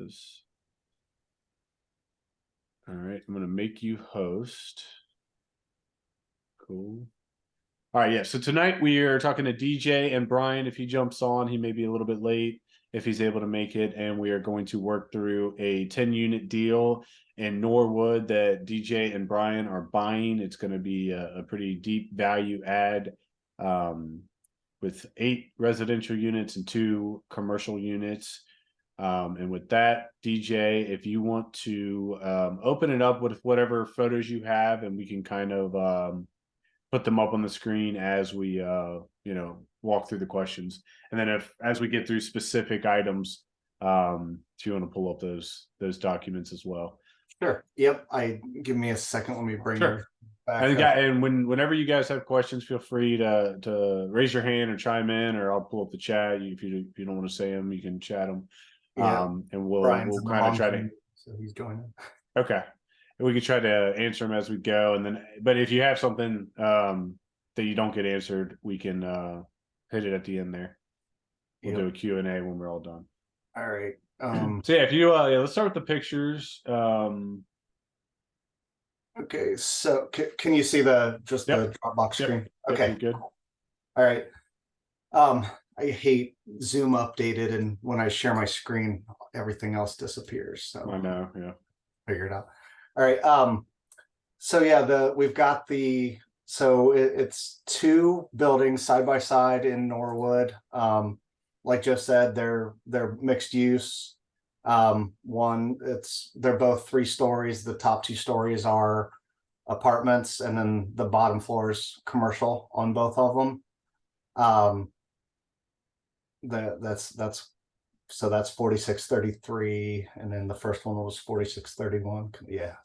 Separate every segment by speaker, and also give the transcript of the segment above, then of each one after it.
Speaker 1: goes. All right, I'm going to make you host. Cool. All right, yeah. So tonight we are talking to DJ and Brian. If he jumps on, he may be a little bit late if he's able to make it. And we are going to work through a 10-unit deal in Norwood that DJ and Brian are buying. It's going to be a pretty deep value add with 8 residential units and 2 commercial units. And with that, DJ, if you want to open it up with whatever photos you have, and we can kind of put them up on the screen as we walk through the questions. And then as we get through specific items, if you want to pull up those documents as well.
Speaker 2: Sure. Yep. Give me a second. Let me bring
Speaker 1: sure.
Speaker 2: Back
Speaker 1: and whenever you guys have questions, feel free to raise your hand or chime in, or I'll pull up the chat. If you don't want to say them, you can chat them.
Speaker 2: Yeah.
Speaker 1: And we'll kind of try to.
Speaker 2: So he's joining.
Speaker 1: Okay. And we can try to answer them as we go, and then. But if you have something that you don't get answered, we can hit it at the end there. We'll do a Q&A when we're all done.
Speaker 2: All right.
Speaker 1: So yeah, if you let's start with the pictures.
Speaker 2: Okay. So can you see the Dropbox screen? Okay.
Speaker 1: Good.
Speaker 2: All right. I hate Zoom updated, and when I share my screen, everything else disappears. So
Speaker 1: I know, yeah.
Speaker 2: Figure it out. All right. So yeah, we've got it's 2 buildings side by side in Norwood. Like Joe said, they're mixed use. They're both 3 stories. The top 2 stories are apartments, and then the bottom floor is commercial on both of them. That's 4633, and then the first one was 4631. Yeah,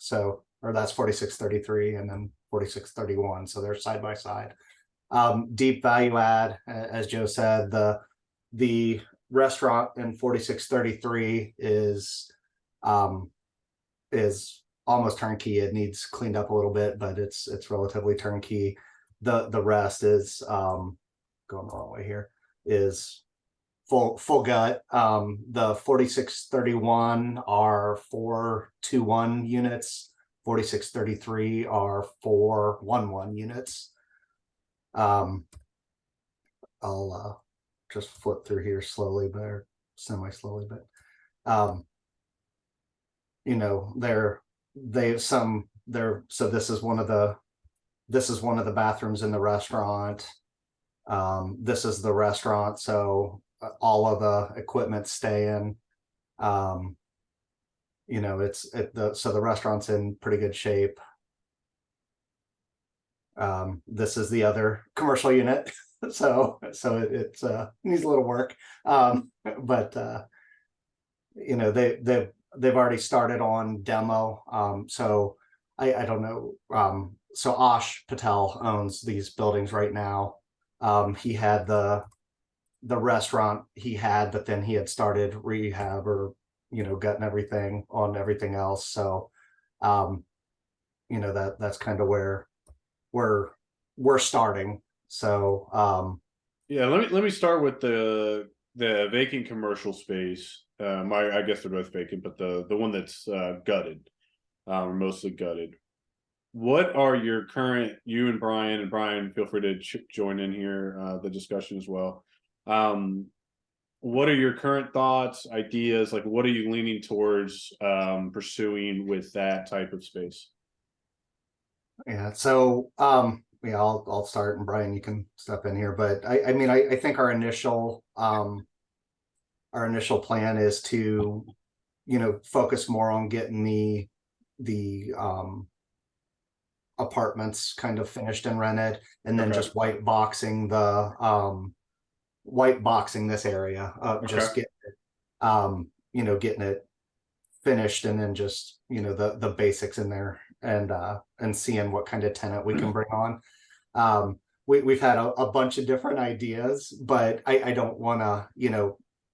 Speaker 2: or that's 4633 and then 4631. So they're side by side. Deep value add, as Joe said. The restaurant in 4633 is almost turnkey. It needs cleaned up a little bit, but it's relatively turnkey. The rest is going the wrong way here, is full gut. The 4631 are 421 units. 4633 are 411 units. I'll just flip through here slowly, but semi-slowly, but so this is one of the bathrooms in the restaurant. This is the restaurant, so all of the equipment stay in. So the restaurant's in pretty good shape. This is the other commercial unit, so it needs a little work, but they've already started on demo. So I don't know. So Ash Patel owns these buildings right now. He had the restaurant but then he had started rehab or gutting everything on everything else. So that's kind of where we're starting. So
Speaker 1: yeah, let me start with the vacant commercial space. I guess they're both vacant, but the one that's gutted, mostly gutted. What are your current, you and Brian, feel free to join in here, the discussion as well. What are your current thoughts, ideas? Like, what are you leaning towards pursuing with that type of space?
Speaker 2: Yeah, so I'll start, and Brian, you can step in here. But I think our initial plan is to focus more on getting the apartments kind of finished and rented, and then just white boxing this area, just getting it, getting it finished, and then just the basics in there, and seeing what kind of tenant we can bring on. We've had a bunch of different ideas, but I don't want to,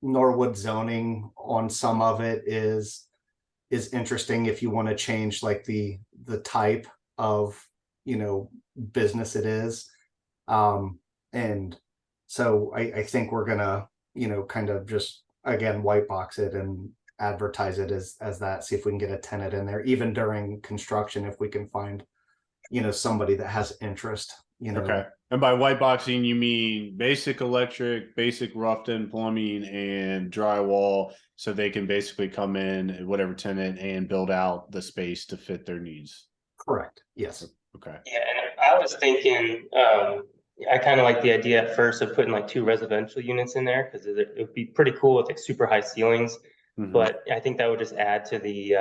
Speaker 2: Norwood zoning on some of it is interesting if you want to change like the type of business it is. And so I think we're gonna kind of just again white box it and advertise it as that, see if we can get a tenant in there, even during construction, if we can find, somebody that has interest,
Speaker 1: Okay. And by white boxing, you mean basic electric, basic roughed-in plumbing, and drywall, so they can basically come in, whatever tenant, and build out the space to fit their needs.
Speaker 2: Correct. Yes.
Speaker 1: Okay.
Speaker 3: Yeah, and I was thinking, I kind of like the idea at first of putting like 2 residential units in there because it would be pretty cool with like super high ceilings.
Speaker 1: Mhm.
Speaker 3: But I think that would just add to the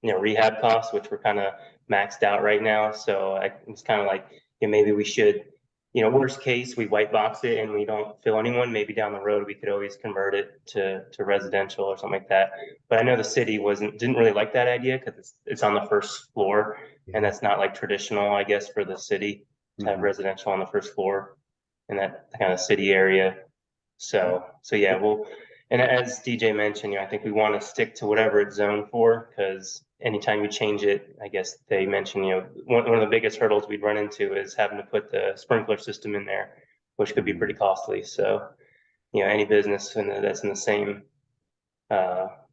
Speaker 3: rehab costs, which we're kind of maxed out right now. So it's kind of like, maybe we should, worst case, we white box it and we don't fill anyone. Maybe down the road we could always convert it to residential or something like that. But I know the city didn't really like that idea because it's on the first floor, and that's not like traditional, I guess, for the city to have residential on the first floor in that kind of city area. So yeah, and as DJ mentioned, I think we want to stick to whatever it's zoned for, because anytime you change it, I guess they mentioned, one of the biggest hurdles we'd run into is having to put the sprinkler system in there, which could be pretty costly. So, any business that's in the same,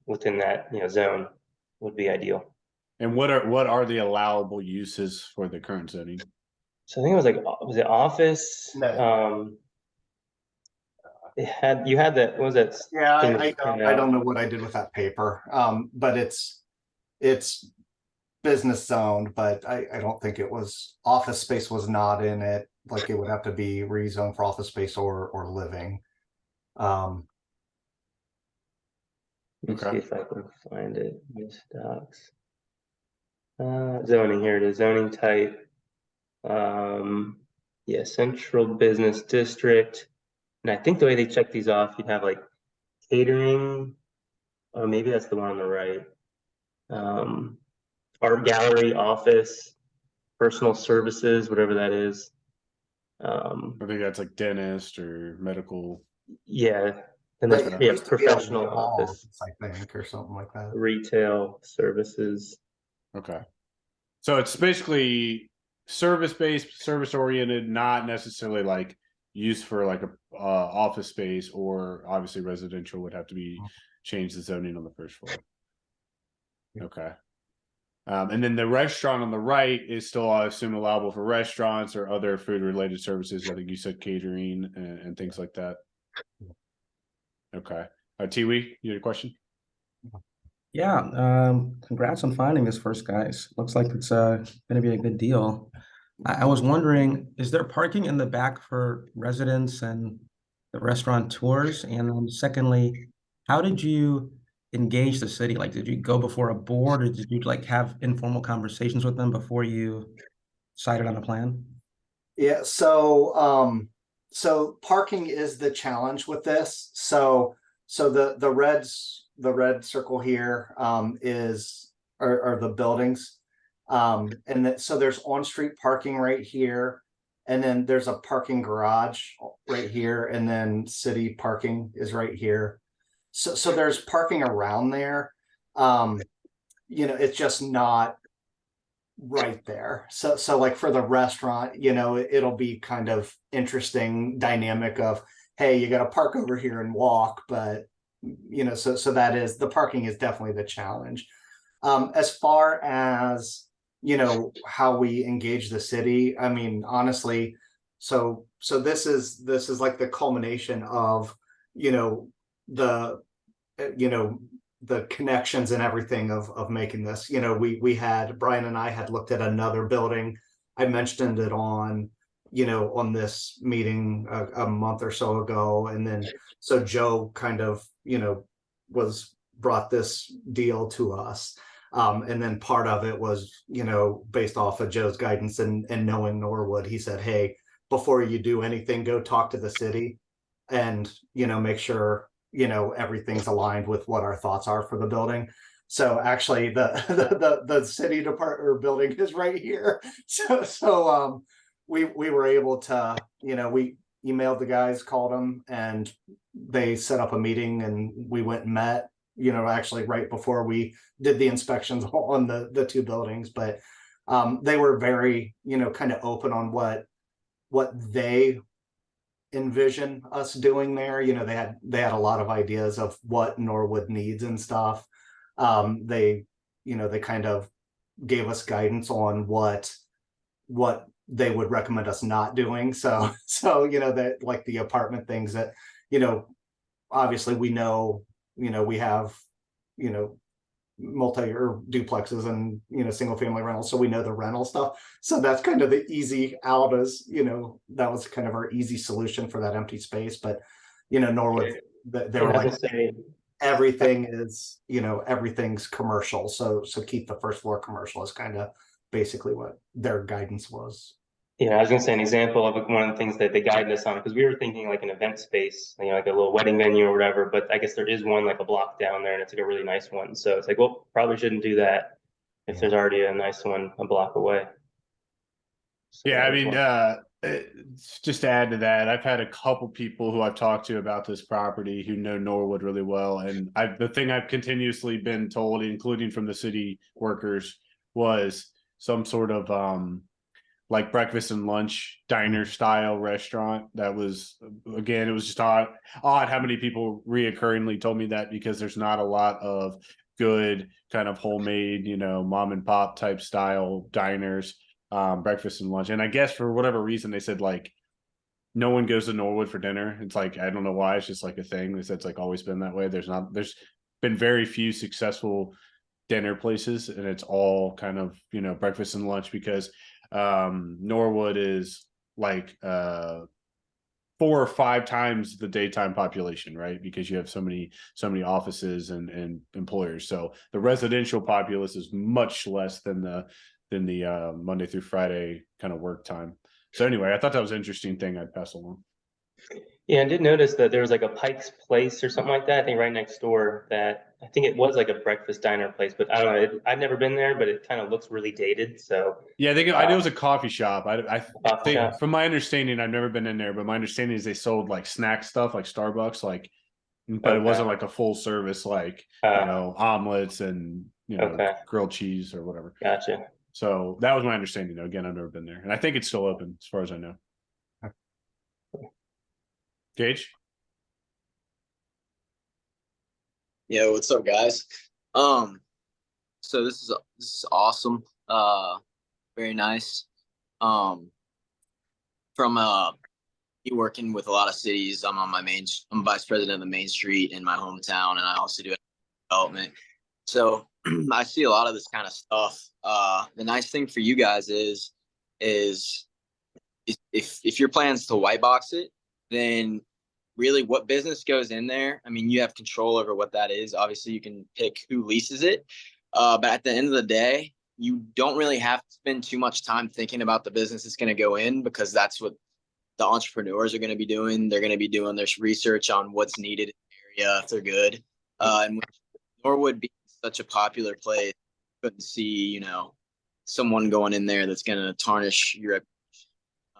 Speaker 3: within that, zone would be ideal.
Speaker 1: And what are the allowable uses for the current zoning?
Speaker 3: So I think it was it office?
Speaker 2: No.
Speaker 3: You had that, what was that?
Speaker 2: Yeah,
Speaker 3: thing
Speaker 2: I don't know what I did with that paper. But it's business zoned, but I don't think it was, office space was not in it. Like, it would have to be rezoned for office space or living.
Speaker 3: Let's see if I can find it in stocks. Zoning, here it is, zoning type. Yeah, central business district. And I think the way they check these off, you'd have like catering, or maybe that's the one on the right. Art gallery, office, personal services, whatever that is.
Speaker 1: I think that's like dentist or medical.
Speaker 3: Yeah, and
Speaker 2: But
Speaker 3: then
Speaker 2: it used to be a
Speaker 3: professional
Speaker 2: mall,
Speaker 3: office,
Speaker 2: I think, or something like that.
Speaker 3: retail services.
Speaker 1: Okay. So it's basically service-based, service-oriented, not necessarily like used for like a office space, or obviously residential would have to be changed the zoning on the first floor. Okay. And then the restaurant on the right is still, I assume, allowable for restaurants or other food-related services. I think you said catering and things like that. Okay. Tiwi, you had a question?
Speaker 4: Yeah, congrats on finding this first, guys. Looks like it's going to be a good deal. I was wondering, is there parking in the back for residents and the restaurant tours? And then secondly, how did you engage the city? Like, did you go before a board, or did you like have informal conversations with them before you decided on a plan?
Speaker 2: Yeah, so parking is the challenge with this. So the red circle here are the buildings. So there's on-street parking right here, and then there's a parking garage right here, and then city parking is right here. So there's parking around there. It's just not right there. So like for the restaurant, it'll be kind of interesting dynamic of, hey, you got to park over here and walk, but so that is, the parking is definitely the challenge. As far as how we engage the city, I mean, honestly, so this is like the culmination of the connections and everything of making this. We had, Brian and I had looked at another building. I mentioned it on this meeting a month or so ago, and then so Joe kind of brought this deal to us. And then part of it was, based off of Joe's guidance and knowing Norwood, he said, hey, before you do anything, go talk to the city and, make sure, everything's aligned with what our thoughts are for the building. So actually the city department or building is right here. So we were able to, we emailed the guys, called them, and they set up a meeting, and we went and met, actually right before we did the inspections on the 2 buildings. But they were very, kind of open on what they envision us doing there. They had a lot of ideas of what Norwood needs and stuff. they, they kind of gave us guidance on what they would recommend us not doing. So that like the apartment things that, obviously we know, we have, multi or duplexes and single family rentals, so we know the rental stuff. So that's kind of the easy out, as that was kind of our easy solution for that empty space. But Norwood, they were like, everything is, everything's commercial, so keep the first floor commercial is kind of basically what their guidance was.
Speaker 3: Yeah, I was gonna say an example of one of the things that they guided us on, because we were thinking like an event space, like a little wedding venue or whatever, but I guess there is one like a block down there and it's like a really nice one. So it's like, well, probably shouldn't do that if there's already a nice one a block away. So
Speaker 1: yeah, I mean, just to add to that, I've had a couple people who I've talked to about this property who know Norwood really well. And the thing I've continuously been told, including from the city workers, was some sort of like breakfast and lunch diner style restaurant. That was, again, it was just odd how many people reoccurringly told me that, because there's not a lot of good kind of homemade, mom and pop type style diners, breakfast and lunch. And I guess for whatever reason, they said like no one goes to Norwood for dinner. It's like, I don't know why, it's just like a thing. They said it's like always been that way. There's been very few successful dinner places, and it's all kind of, breakfast and lunch, because Norwood is like 4 or 5 times the daytime population, right? Because you have so many offices and employers. So the residential populace is much less than the Monday through Friday kind of work time. So anyway, I thought that was an interesting thing I'd pass along.
Speaker 3: Yeah, I did notice that there was like a Pike's Place or something like that, I think right next door, that I think it was like a breakfast diner place, but I don't know. I've never been there, but it kind of looks really dated. So
Speaker 1: yeah, I know it was a coffee shop. I think
Speaker 3: shop.
Speaker 1: from my understanding, I've never been in there, but my understanding is they sold like snack stuff like Starbucks, like, but it wasn't like a full service, like, omelets and, grilled cheese or whatever.
Speaker 3: Gotcha.
Speaker 1: So that was my understanding, though. Again, I've never been there, and I think it's still open as far as I know. Gage?
Speaker 5: Yo, what's up, guys? So this is awesome. Very nice. From me working with a lot of cities, I'm vice president of the Main Street in my hometown, and I also do development. So I see a lot of this kind of stuff. The nice thing for you guys is if your plan's to white box it, then really what business goes in there, I mean, you have control over what that is. Obviously, you can pick who leases it. But at the end of the day, you don't really have to spend too much time thinking about the business it's going to go in, because that's what the entrepreneurs are going to be doing. They're going to be doing their research on what's needed in the area if they're good. And with Norwood being such a popular place, you couldn't see, someone going in there that's going to tarnish your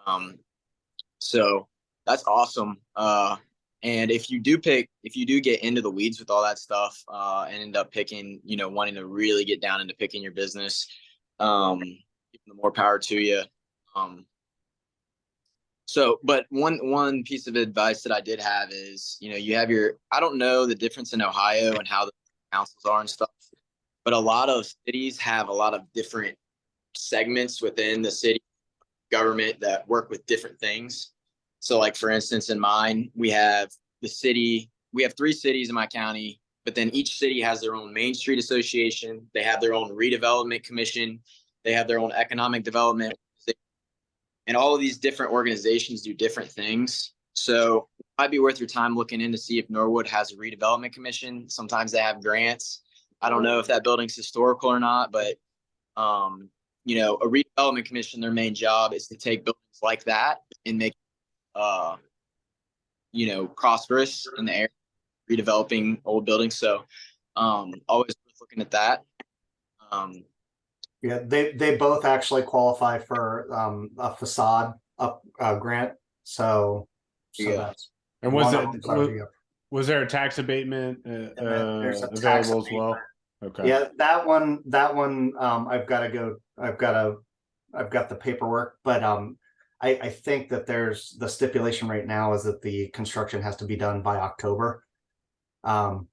Speaker 5: reputation. So that's awesome. And if you do get into the weeds with all that stuff, and end up picking, wanting to really get down into picking your business, the more power to you. But one piece of advice that I did have is, you have I don't know the difference in Ohio and how the councils are and stuff, but a lot of cities have a lot of different segments within the city government that work with different things. So like, for instance, in mine, we have 3 cities in my county, but then each city has their own Main Street Association. They have their own redevelopment commission. They have their own economic development. And all of these different organizations do different things. So it might be worth your time looking in to see if Norwood has a redevelopment commission. Sometimes they have grants. I don't know if that building's historical or not, but a redevelopment commission, their main job is to take buildings like that and make prosperous in the area, redeveloping old buildings. So always worth looking at that.
Speaker 2: Yeah, they both actually qualify for a facade grant. So that's,
Speaker 1: and was there a tax abatement available as well? Okay.
Speaker 2: Yeah, that one I've got the paperwork, but I think that there's the stipulation right now is that the construction has to be done by October.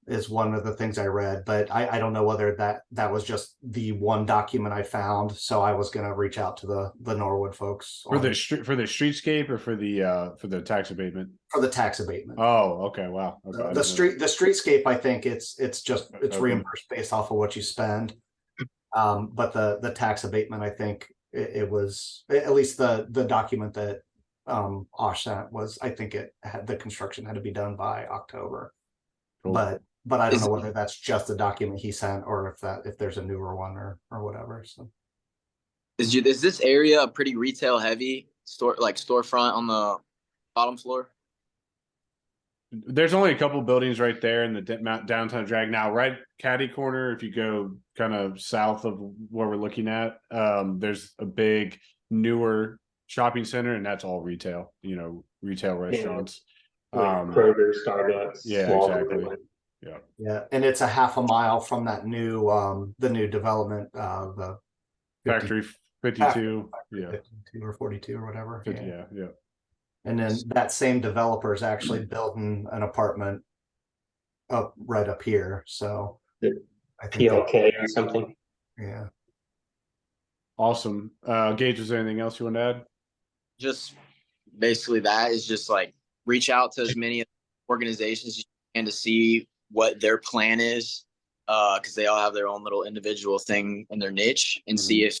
Speaker 2: is one of the things I read, but I don't know whether that was just the one document I found. So I was going to reach out to the Norwood folks
Speaker 1: for the streetscape or for the tax abatement.
Speaker 2: for the tax abatement.
Speaker 1: Oh, okay, wow. Okay,
Speaker 2: The streetscape, I think it's
Speaker 1: Okay.
Speaker 2: reimbursed based off of what you spend. But the tax abatement, I think it was, at least the document that Osh sent was, I think it had, the construction had to be done by October.
Speaker 1: Cool.
Speaker 2: But I don't know whether that's just the document he sent or if there's a newer one or whatever. So
Speaker 5: Is this area a pretty retail heavy storefront on the bottom floor?
Speaker 1: There's only a couple buildings right there in the downtown drag. Now, right caddy corner, if you go kind of south of where we're looking at, there's a big newer shopping center, and that's all retail, retail restaurants.
Speaker 3: Like Kroger, Starbucks.
Speaker 1: Yeah,
Speaker 3: Walmart,
Speaker 1: exactly.
Speaker 2: yeah, and it's a half a mile from that new the new development, the
Speaker 1: Factory 52. Yeah.
Speaker 2: 52 or 42 or whatever.
Speaker 1: 50, yeah.
Speaker 2: And then that same developer is actually building an apartment right up here. So
Speaker 3: I think PLK or something.
Speaker 2: Yeah.
Speaker 1: Awesome. Gage, is there anything else you want to add?
Speaker 5: Just basically that is just like reach out to as many organizations as you can to see what their plan is, because they all have their own little individual thing in their niche, and see if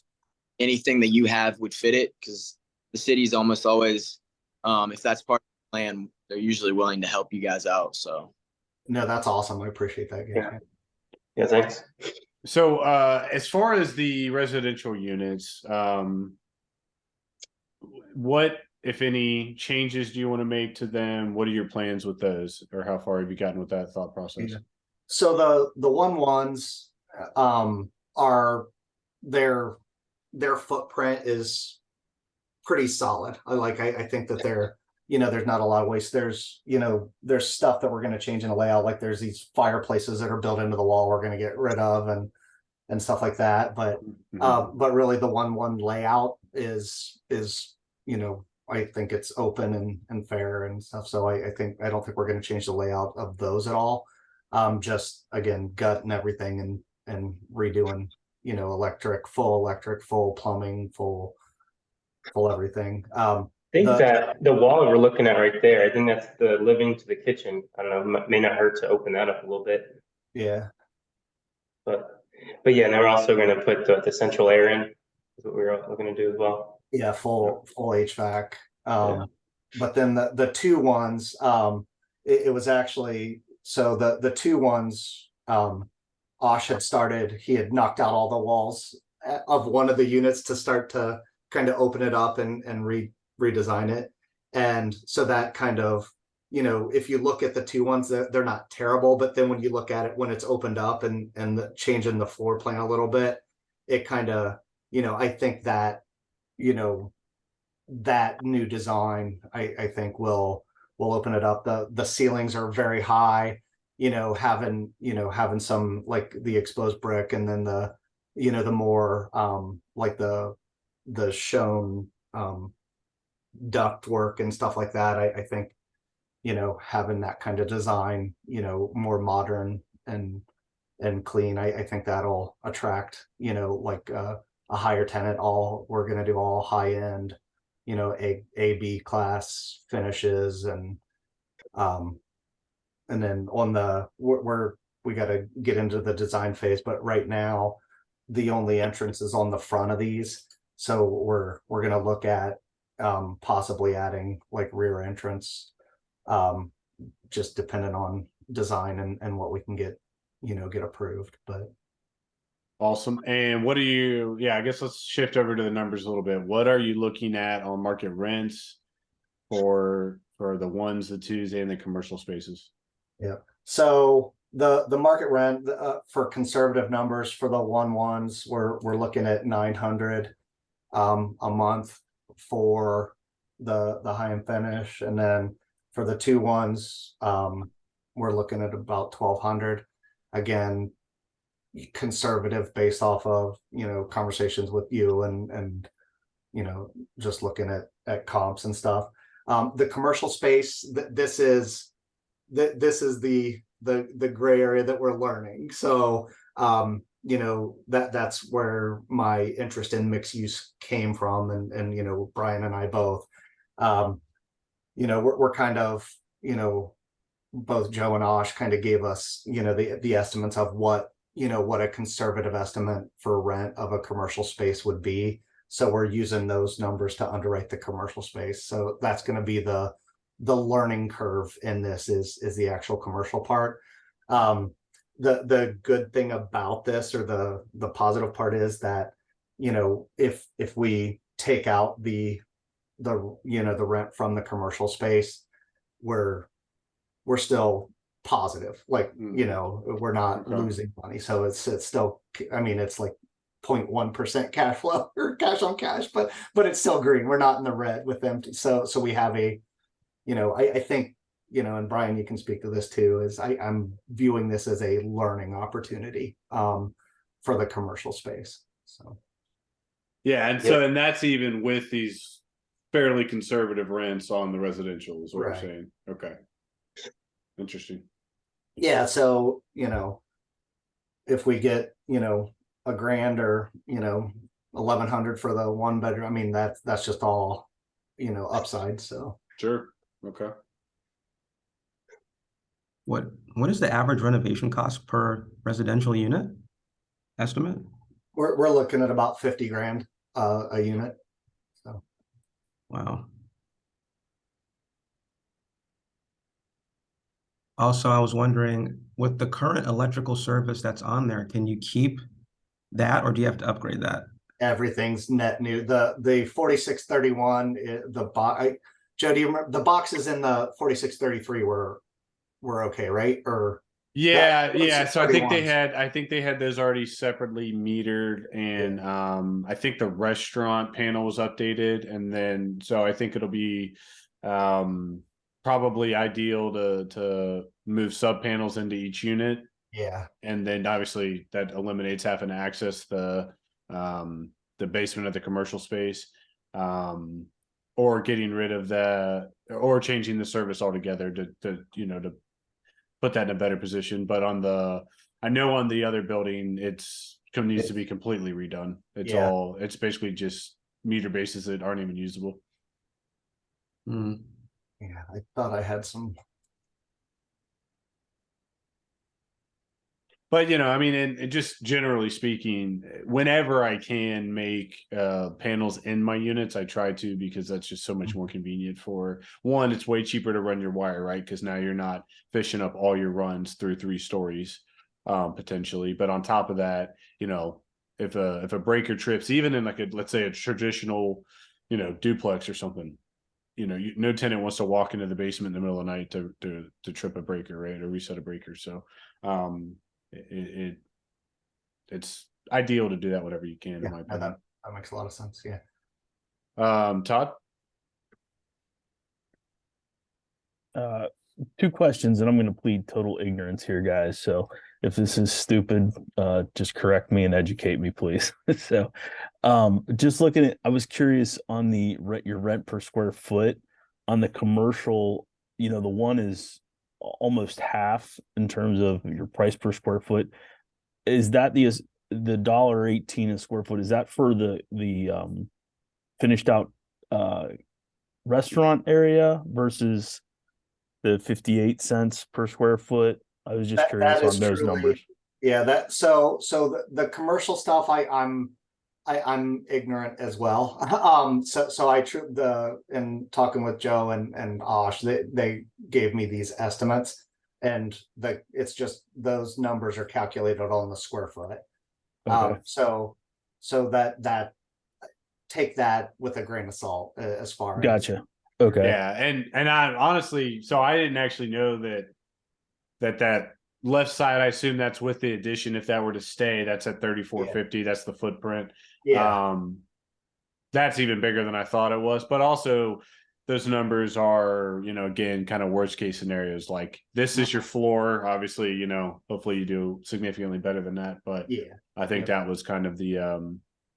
Speaker 5: anything that you have would fit it, because the city's almost always, if that's part of the plan, they're usually willing to help you guys out. So
Speaker 2: no, that's awesome. I appreciate that.
Speaker 3: Yeah, thanks.
Speaker 1: So as far as the residential units, what, if any, changes do you want to make to them? What are your plans with those, or how far have you gotten with that thought process?
Speaker 2: Yeah. So the 1-1s are their footprint is pretty solid. I think that they're, there's not a lot of waste. There's stuff that we're going to change in the layout. Like there's these fireplaces that are built into the wall we're going to get rid of and stuff like that. But really the 1-1 layout is I think it's open and fair and stuff. So I don't think we're going to change the layout of those at all. Just again, gut and everything and redoing, full electric, full plumbing, full everything.
Speaker 3: I think that the wall we're looking at right there, I think that's the living to the kitchen. I don't know, may not hurt to open that up a little bit.
Speaker 2: Yeah.
Speaker 3: But yeah, and they're also going to put the central air in. Is what we're going to do as well.
Speaker 2: Yeah, full HVAC. But then the 2-1s, it was actually, so the 2-1s, Osh had started, he had knocked out all the walls of one of the units to start to kind of open it up and redesign it. And so that kind of, if you look at the 2-1s, they're not terrible, but then when you look at it, when it's opened up and the change in the floor plan a little bit, it kind of, I think that, that new design, I think will open it up. The ceilings are very high, having some like the exposed brick, and then the more like the shown duct work and stuff like that. I think having that kind of design, more modern and clean, I think that'll attract like a higher tenant. We're going to do all high end, A/B class finishes, and then on we got to get into the design phase, but right now the only entrance is on the front of these, so we're going to look at possibly adding like rear entrance, just depending on design and what we can get approved. But
Speaker 1: awesome. And what do you, I guess let's shift over to the numbers a little bit. What are you looking at on market rents for the 1s, the 2s, and the commercial spaces?
Speaker 2: Yeah. So the market rent for conservative numbers for the 1-1s, we're looking at $900 a month for the high end finish, and then for the 2-1s, we're looking at about $1,200. Again, conservative based off of conversations with you and just looking at comps and stuff. The commercial space, this is the the gray area that we're learning. So you know, that's where my interest in mixed use came from, and you know, Brian and I both, you know, we're kind of, you know, both Joe and Osh kind of gave us, you know, the estimates of what, you know, what a conservative estimate for rent of a commercial space would be. So we're using those numbers to underwrite the commercial space. So that's going to be the learning curve in this is the actual commercial part. The good thing about this, or the positive part, is that, you know, if we take out the you know, the rent from the commercial space, we're still positive. Like, you know, we're not losing money. So it's still, I mean, it's like 0.1% cash flow or cash on cash, but it's still green. We're not in the red with them. So we have a, you know, I think, you know, and Brian, you can speak to this too, is I'm viewing this as a learning opportunity for the commercial space. So
Speaker 1: yeah, and so and that's even with these fairly conservative rents on the residential is what you're saying. Okay. Interesting.
Speaker 2: Yeah, so, you know, if we get, you know, $1,000 or, you know, 1,100 for the 1 bedroom, I mean, that's just all, you know, upside. So
Speaker 1: sure. Okay.
Speaker 4: What is the average renovation cost per residential unit estimate?
Speaker 2: we're looking at about 50 grand a unit. So
Speaker 4: Wow. Also, I was wondering, with the current electrical service that's on there, can you keep that, or do you have to upgrade that?
Speaker 2: everything's net new. The 4631, the box, Joe, do you remember the boxes in the 4633 were okay, right? Or
Speaker 1: Yeah. So I think
Speaker 2: 4631s.
Speaker 1: they had those already separately metered, and I think the restaurant panel was updated, and then so I think it'll be probably ideal to move sub panels into each unit.
Speaker 2: Yeah.
Speaker 1: And then obviously that eliminates having to access the basement of the commercial space, or getting rid of or changing the service altogether to you know, to put that in a better position. But I know on the other building, needs to be completely redone. It's basically just meter bases that aren't even usable.
Speaker 2: Yeah, I thought I had some.
Speaker 1: But you know, I mean, and just generally speaking, whenever I can make panels in my units, I try to, because that's just so much more convenient. For one, it's way cheaper to run your wire, right? Because now you're not fishing up all your runs through 3 stories, potentially. But on top of that, you know, if a breaker trips, even in like let's say a traditional, you know, duplex or something, you know, no tenant wants to walk into the basement in the middle of the night to trip a breaker, right, or reset a breaker. So it's ideal to do that whatever you can, in my opinion.
Speaker 2: That makes a lot of sense. Yeah.
Speaker 1: Todd?
Speaker 6: 2 questions, and I'm going to plead total ignorance here, guys. So if this is stupid, just correct me and educate me, please. So just looking at, I was curious on your rent per square foot on the commercial, you know, the one is almost half in terms of your price per square foot. Is that the $1.18 a square foot? Is that for the finished out restaurant area versus the 58 cents per square foot? I was just curious on those numbers.
Speaker 2: Yeah, so the commercial stuff, I'm ignorant as well. So in talking with Joe and Osh, they gave me these estimates, and it's just those numbers are calculated on the square foot.
Speaker 6: Okay.
Speaker 2: So that take that with a grain of salt as far
Speaker 6: Gotcha. Okay.
Speaker 1: Yeah, and I honestly, so I didn't actually know that left side, I assume that's with the addition. If that were to stay, that's at 3450. That's the footprint.
Speaker 2: Yeah.
Speaker 1: That's even bigger than I thought it was. But also, those numbers are, you know, again, kind of worst case scenarios. Like, this is your floor. Obviously, you know, hopefully you do significantly better than that. But
Speaker 2: Yeah,
Speaker 1: I think that was kind of the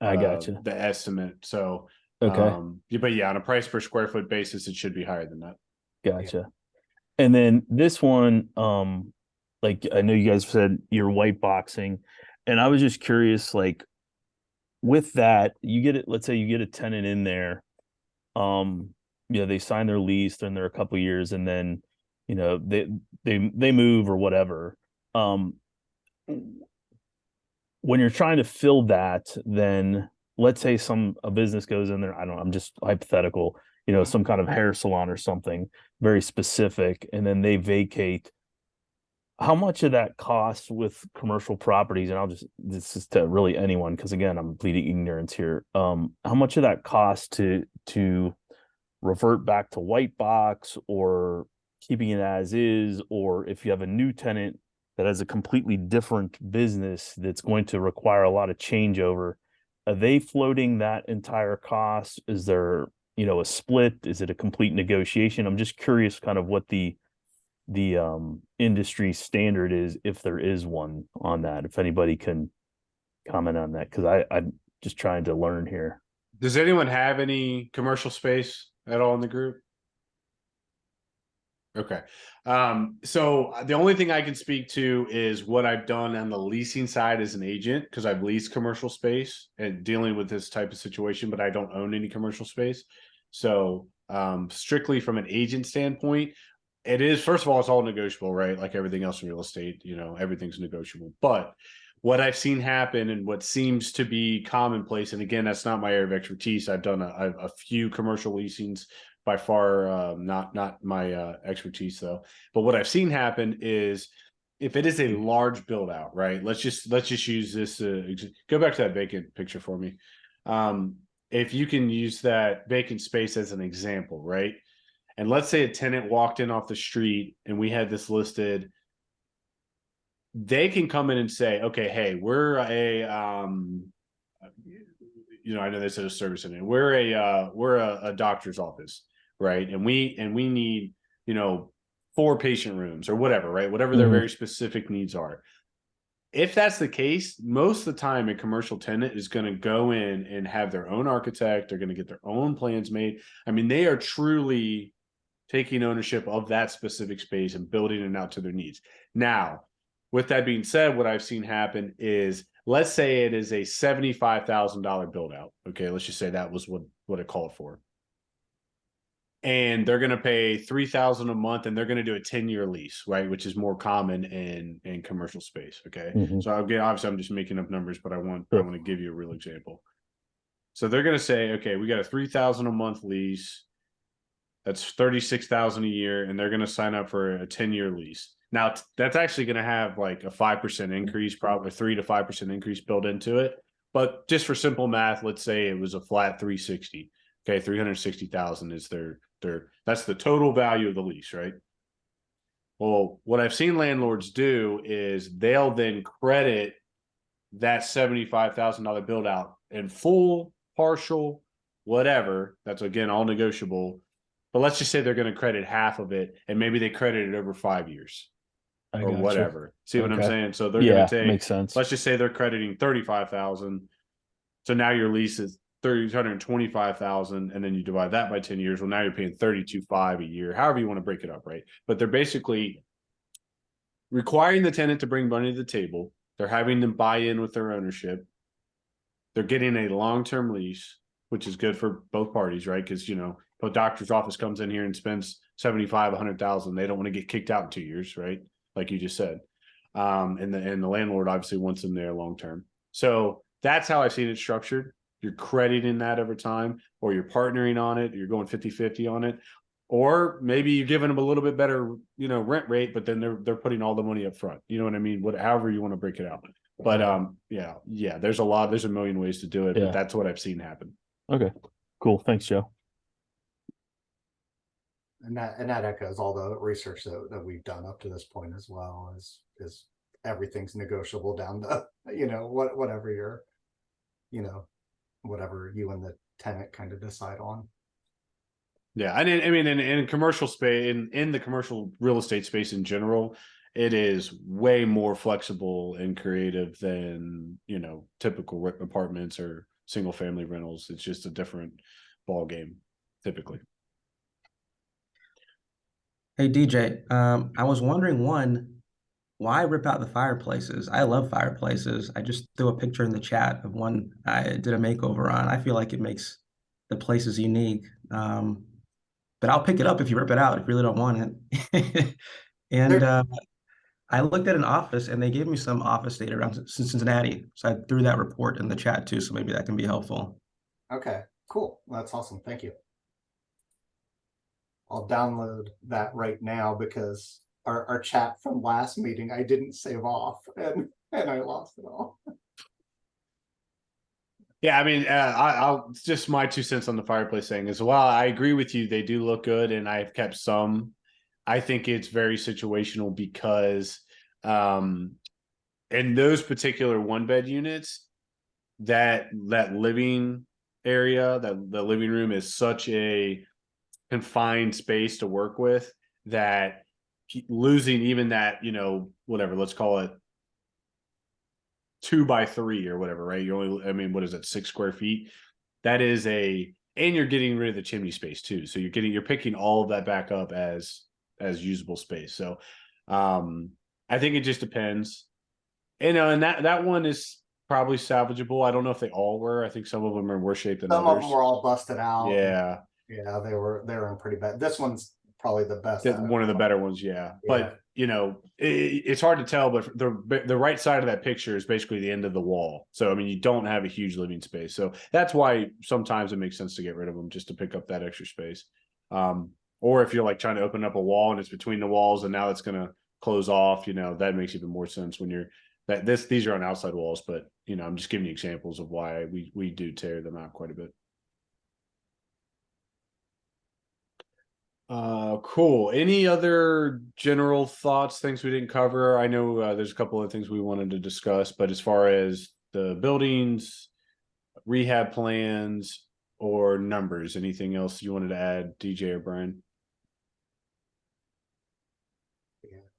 Speaker 6: I gotcha.
Speaker 1: the estimate. So
Speaker 6: okay.
Speaker 1: But yeah, on a price per square foot basis, it should be higher than that.
Speaker 6: Gotcha. And then this one, like I know you guys said you're white boxing, and I was just curious, like with that, you get it, let's say you get a tenant in there, um, they sign their lease and they're a couple years, and then they move or whatever. Um, when you're trying to fill that, then let's say a business goes in there, I don't know, I'm just hypothetical, some kind of hair salon or something very specific, and then they vacate. How much of that costs with commercial properties? And this is to really anyone, because again, I'm pleading ignorance here. How much of that costs to revert back to white box, or keeping it as is, or if you have a new tenant that has a completely different business that's going to require a lot of changeover, are they floating that entire cost? Is there, a split? Is it a complete negotiation? I'm just curious kind of what the industry standard is, if there is one on that, if anybody can comment on that, because I'm just trying to learn here.
Speaker 1: Does anyone have any commercial space at all in the group? Okay. So the only thing I can speak to is what I've done on the leasing side as an agent, because I've leased commercial space and dealing with this type of situation, but I don't own any commercial space. So strictly from an agent standpoint, it is, first of all, it's all negotiable, right? Like everything else in real estate, everything's negotiable. But what I've seen happen and what seems to be commonplace, and again, that's not my area of expertise. I've done a few commercial leasings, by far not my expertise though. But what I've seen happen is, if it is a large build out, right? Let's just use this. Go back to that vacant picture for me. If you can use that vacant space as an example, right? And let's say a tenant walked in off the street and we had this listed. They can come in and say, okay, hey, we're I know they said a service center. We're a doctor's office, right? And we need, 4 patient rooms or whatever, right? Whatever their very specific needs are. If that's the case, most of the time a commercial tenant is going to go in and have their own architect. They're going to get their own plans made. I mean, they are truly taking ownership of that specific space and building it out to their needs. Now, with that being said, what I've seen happen is, let's say it is a $75,000 build out. Okay, let's just say that was what it called for. And they're going to pay $3,000 a month, and they're going to do a 10-year lease, right? Which is more common in commercial space. Okay. So obviously I'm just making up numbers, but I want to give you a real example. So they're going to say, okay, we got a $3,000 a month lease. That's $36,000 a year, and they're going to sign up for a 10-year lease. Now that's actually going to have like a 5% increase, probably 3 to 5% increase built into it. But just for simple math, let's say it was a flat 360. Okay, 360,000 is their that's the total value of the lease, right? Well, what I've seen landlords do is they'll then credit that $75,000 build out in full, partial, whatever. That's again all negotiable. But let's just say they're going to credit half of it, and maybe they credit it over 5 years or whatever. See what I'm saying? So they're going to take,
Speaker 6: makes sense.
Speaker 1: Let's just say they're crediting 35,000. So now your lease is 325,000, and then you divide that by 10 years. Well, now you're paying 32.5 a year, however you want to break it up, right? But they're basically requiring the tenant to bring money to the table. They're having them buy in with their ownership. They're getting a long-term lease, which is good for both parties, right? Because if a doctor's office comes in here and spends 75, 100,000, they don't want to get kicked out in 2 years, right? Like you just said. And the landlord obviously wants them there long-term. So that's how I've seen it structured. You're crediting that over time, or you're partnering on it, or you're going 50-50 on it, or maybe you're giving them a little bit better, rent rate, but then they're putting all the money up front. You know what I mean? However you want to break it out. But there's a million ways to do it, but that's what I've seen happen.
Speaker 6: Okay, cool. Thanks, Joe.
Speaker 2: And that echoes all the research that we've done up to this point as well, is everything's negotiable down to, whatever you're, whatever you and the tenant kind of decide on.
Speaker 1: Yeah. And in commercial space, in the commercial real estate space in general, it is way more flexible and creative than, typical apartments or single family rentals. It's just a different ball game typically.
Speaker 4: Hey DJ, I was wondering, why rip out the fireplaces? I love fireplaces. I just threw a picture in the chat of one I did a makeover on. I feel like it makes the places unique. But I'll pick it up if you rip it out if you really don't want it. And I looked at an office and they gave me some office data around Cincinnati. So I threw that report in the chat too. So maybe that can be helpful.
Speaker 2: Okay, cool. That's awesome. Thank you. I'll download that right now because our chat from last meeting I didn't save off and I lost it all.
Speaker 1: Yeah, I mean, I'll just my 2 cents on the fireplace thing is while I agree with you, they do look good, and I've kept some. I think it's very situational because in those particular one bed units, that living area, that the living room is such a confined space to work with that losing even that, whatever, let's call it 2x3 or whatever, right? You only, I mean, what is it, 6 square feet? That is and you're getting rid of the chimney space too. So you're picking all of that back up as usable space. So I think it just depends. And that one is probably salvageable. I don't know if they all were. I think some of them are in worse shape than
Speaker 2: Some
Speaker 1: others.
Speaker 2: of them were all busted out.
Speaker 1: Yeah.
Speaker 2: Yeah, they were in pretty bad. This one's probably the best.
Speaker 1: One of the better ones, yeah. But it's hard to tell. But the right side of that picture is basically the end of the wall. So I mean, you don't have a huge living space. So that's why sometimes it makes sense to get rid of them just to pick up that extra space. Or if you're like trying to open up a wall and it's between the walls and now it's going to close off, that makes even more sense when you're these are on outside walls. But I'm just giving you examples of why we do tear them out quite a bit. Cool. Any other general thoughts, things we didn't cover? I know there's a couple of things we wanted to discuss, but as far as the buildings, rehab plans, or numbers, anything else you wanted to add, DJ or Brian?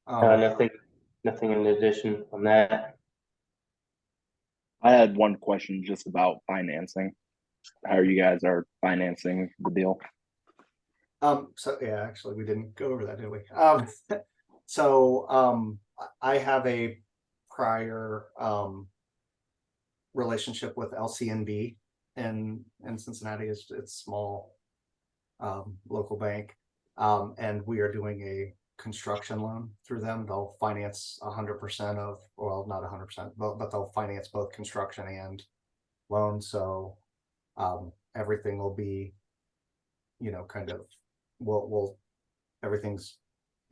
Speaker 3: Nothing in addition on that.
Speaker 7: I had one question just about financing. How you guys are financing the deal?
Speaker 2: So yeah, actually we didn't go over that, did we? I have a prior relationship with LCNB in Cincinnati. It's small local bank. And we are doing a construction loan through them. They'll finance 100% of, well, not 100%, but they'll finance both construction and loan. So everything will be, kind of, we'll everything's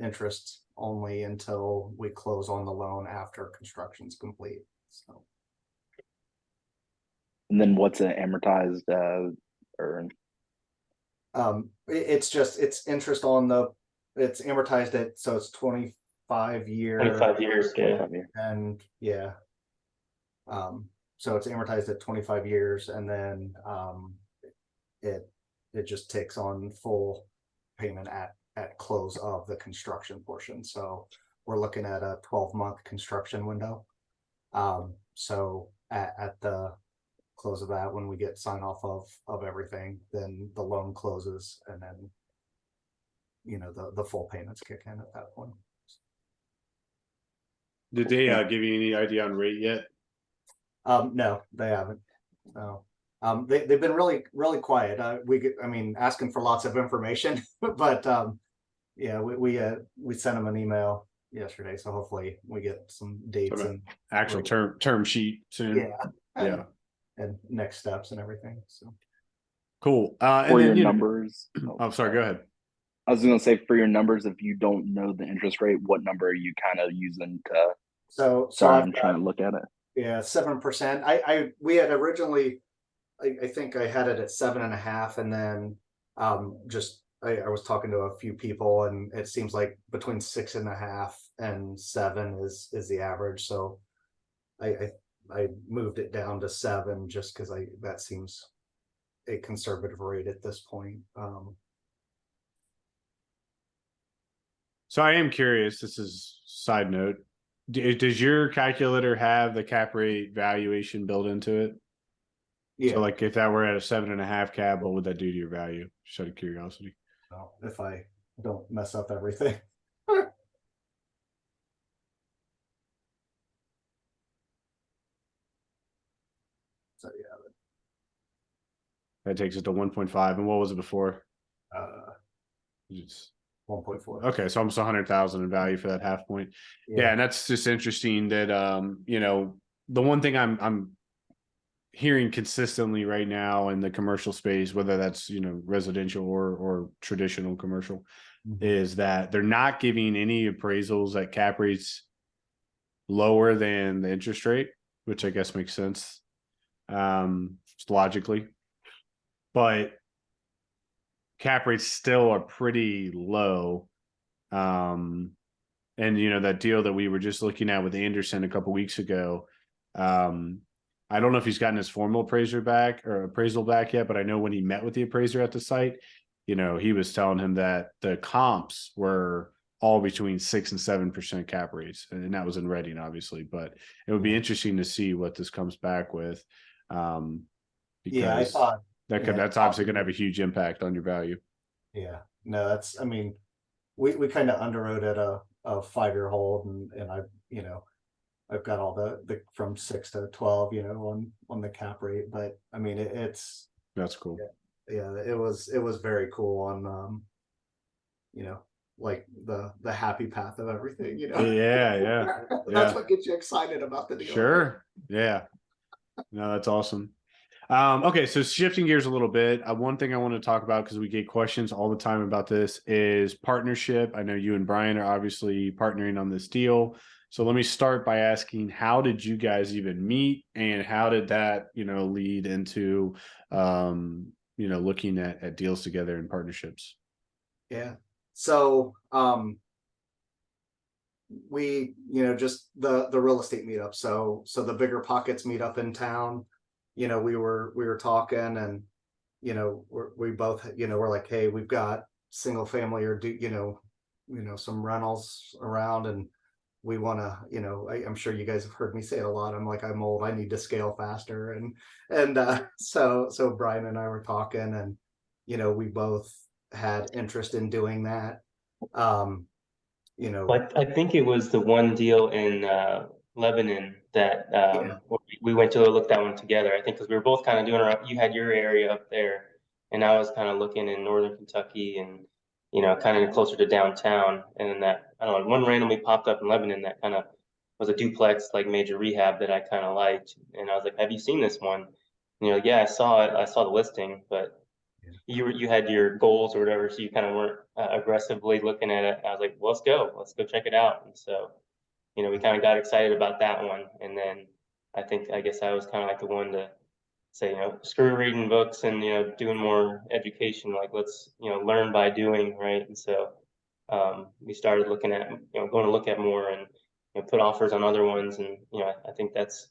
Speaker 2: interest only until we close on the loan after construction's complete. So.
Speaker 7: And then what's an amortized earn?
Speaker 2: It's interest on it's amortized at, so it's 25 years.
Speaker 3: 25 years, yeah.
Speaker 2: And yeah. So it's amortized at 25 years, and then it just takes on full payment at close of the construction portion. So we're looking at a 12-month construction window. So at the close of that, when we get sign off of everything, then the loan closes, and then the full payments kick in at that point.
Speaker 1: Did they give you any idea on rate yet?
Speaker 2: No, they haven't. No. They've been really, really quiet. Asking for lots of information, but yeah, we sent them an email yesterday, so hopefully we get some dates and
Speaker 1: actual term sheet soon.
Speaker 2: Yeah. And next steps and everything. So
Speaker 1: cool.
Speaker 7: For your numbers.
Speaker 1: I'm sorry, go ahead.
Speaker 7: I was gonna say, for your numbers, if you don't know the interest rate, what number are you kind of using to?
Speaker 2: So
Speaker 7: I'm trying to look at it.
Speaker 2: Yeah, 7%. We had originally, I think I had it at 7.5, and then I was talking to a few people, and it seems like between 6.5 and 7 is the average. So I moved it down to 7 just because that seems a conservative rate at this point.
Speaker 1: So I am curious, this is side note. Does your calculator have the cap rate valuation built into it?
Speaker 2: Yeah.
Speaker 1: So like if that were at a 7.5 cap, what would that do to your value? Just out of curiosity.
Speaker 2: Well, if I don't mess up everything. So
Speaker 1: That takes it to 1.5. And what was it before?
Speaker 2: It's 1.4.
Speaker 1: Okay, so almost 100,000 in value for that half point. Yeah, and that's just interesting that the one thing I'm hearing consistently right now in the commercial space, whether that's residential or traditional commercial, is that they're not giving any appraisals at cap rates lower than the interest rate, which I guess makes sense logically, but cap rates still are pretty low. And that deal that we were just looking at with Anderson a couple weeks ago, I don't know if he's gotten his formal appraisal back yet, but I know when he met with the appraiser at the site, he was telling him that the comps were all between 6 and 7% cap rates, and that was in Reading, obviously. But it would be interesting to see what this comes back with, because
Speaker 2: I thought
Speaker 1: that's obviously going to have a huge impact on your value.
Speaker 2: Yeah, no, that's. I mean, we kind of underwrote at a 5-year hold, and I've got all the from 6 to 12, on the cap rate. But I mean,
Speaker 1: that's cool.
Speaker 2: Yeah, it was very cool on like the happy path of everything.
Speaker 1: Yeah.
Speaker 2: That's what gets you excited about the deal.
Speaker 1: Sure. Yeah. No, that's awesome. Okay, so shifting gears a little bit, one thing I want to talk about, because we get questions all the time about this, is partnership. I know you and Brian are obviously partnering on this deal. So let me start by asking, how did you guys even meet, and how did that, lead into, looking at deals together and partnerships?
Speaker 2: Yeah. So, we, just the real estate meetup. So the Bigger Pockets meetup in town, we were talking, and, we both, we're like, hey, we've got single family or some rentals around, and we want to, I'm sure you guys have heard me say it a lot. I'm like, I'm old, I need to scale faster. And so Brian and I were talking, and, we both had interest in doing that.
Speaker 3: I think it was the one deal in Lebanon that we went to look that one together. I think because we were both kind of doing you had your area up there, and I was kind of looking in northern Kentucky, and kind of closer to downtown. And then that, I don't know, one randomly popped up in Lebanon that kind of was a duplex, like major rehab, that I kind of liked. And I was like, have you seen this one? And yeah, I saw it. I saw the listing, but you had your goals or whatever, so you kind of weren't aggressively looking at it. I was like, well, let's go check it out. And so, we kind of got excited about that one. And then I guess I was kind of like the one to say, screw reading books and, doing more education, like let's, learn by doing, right? And so we started looking at, going to look at more, and, put offers on other ones. And, I think that's,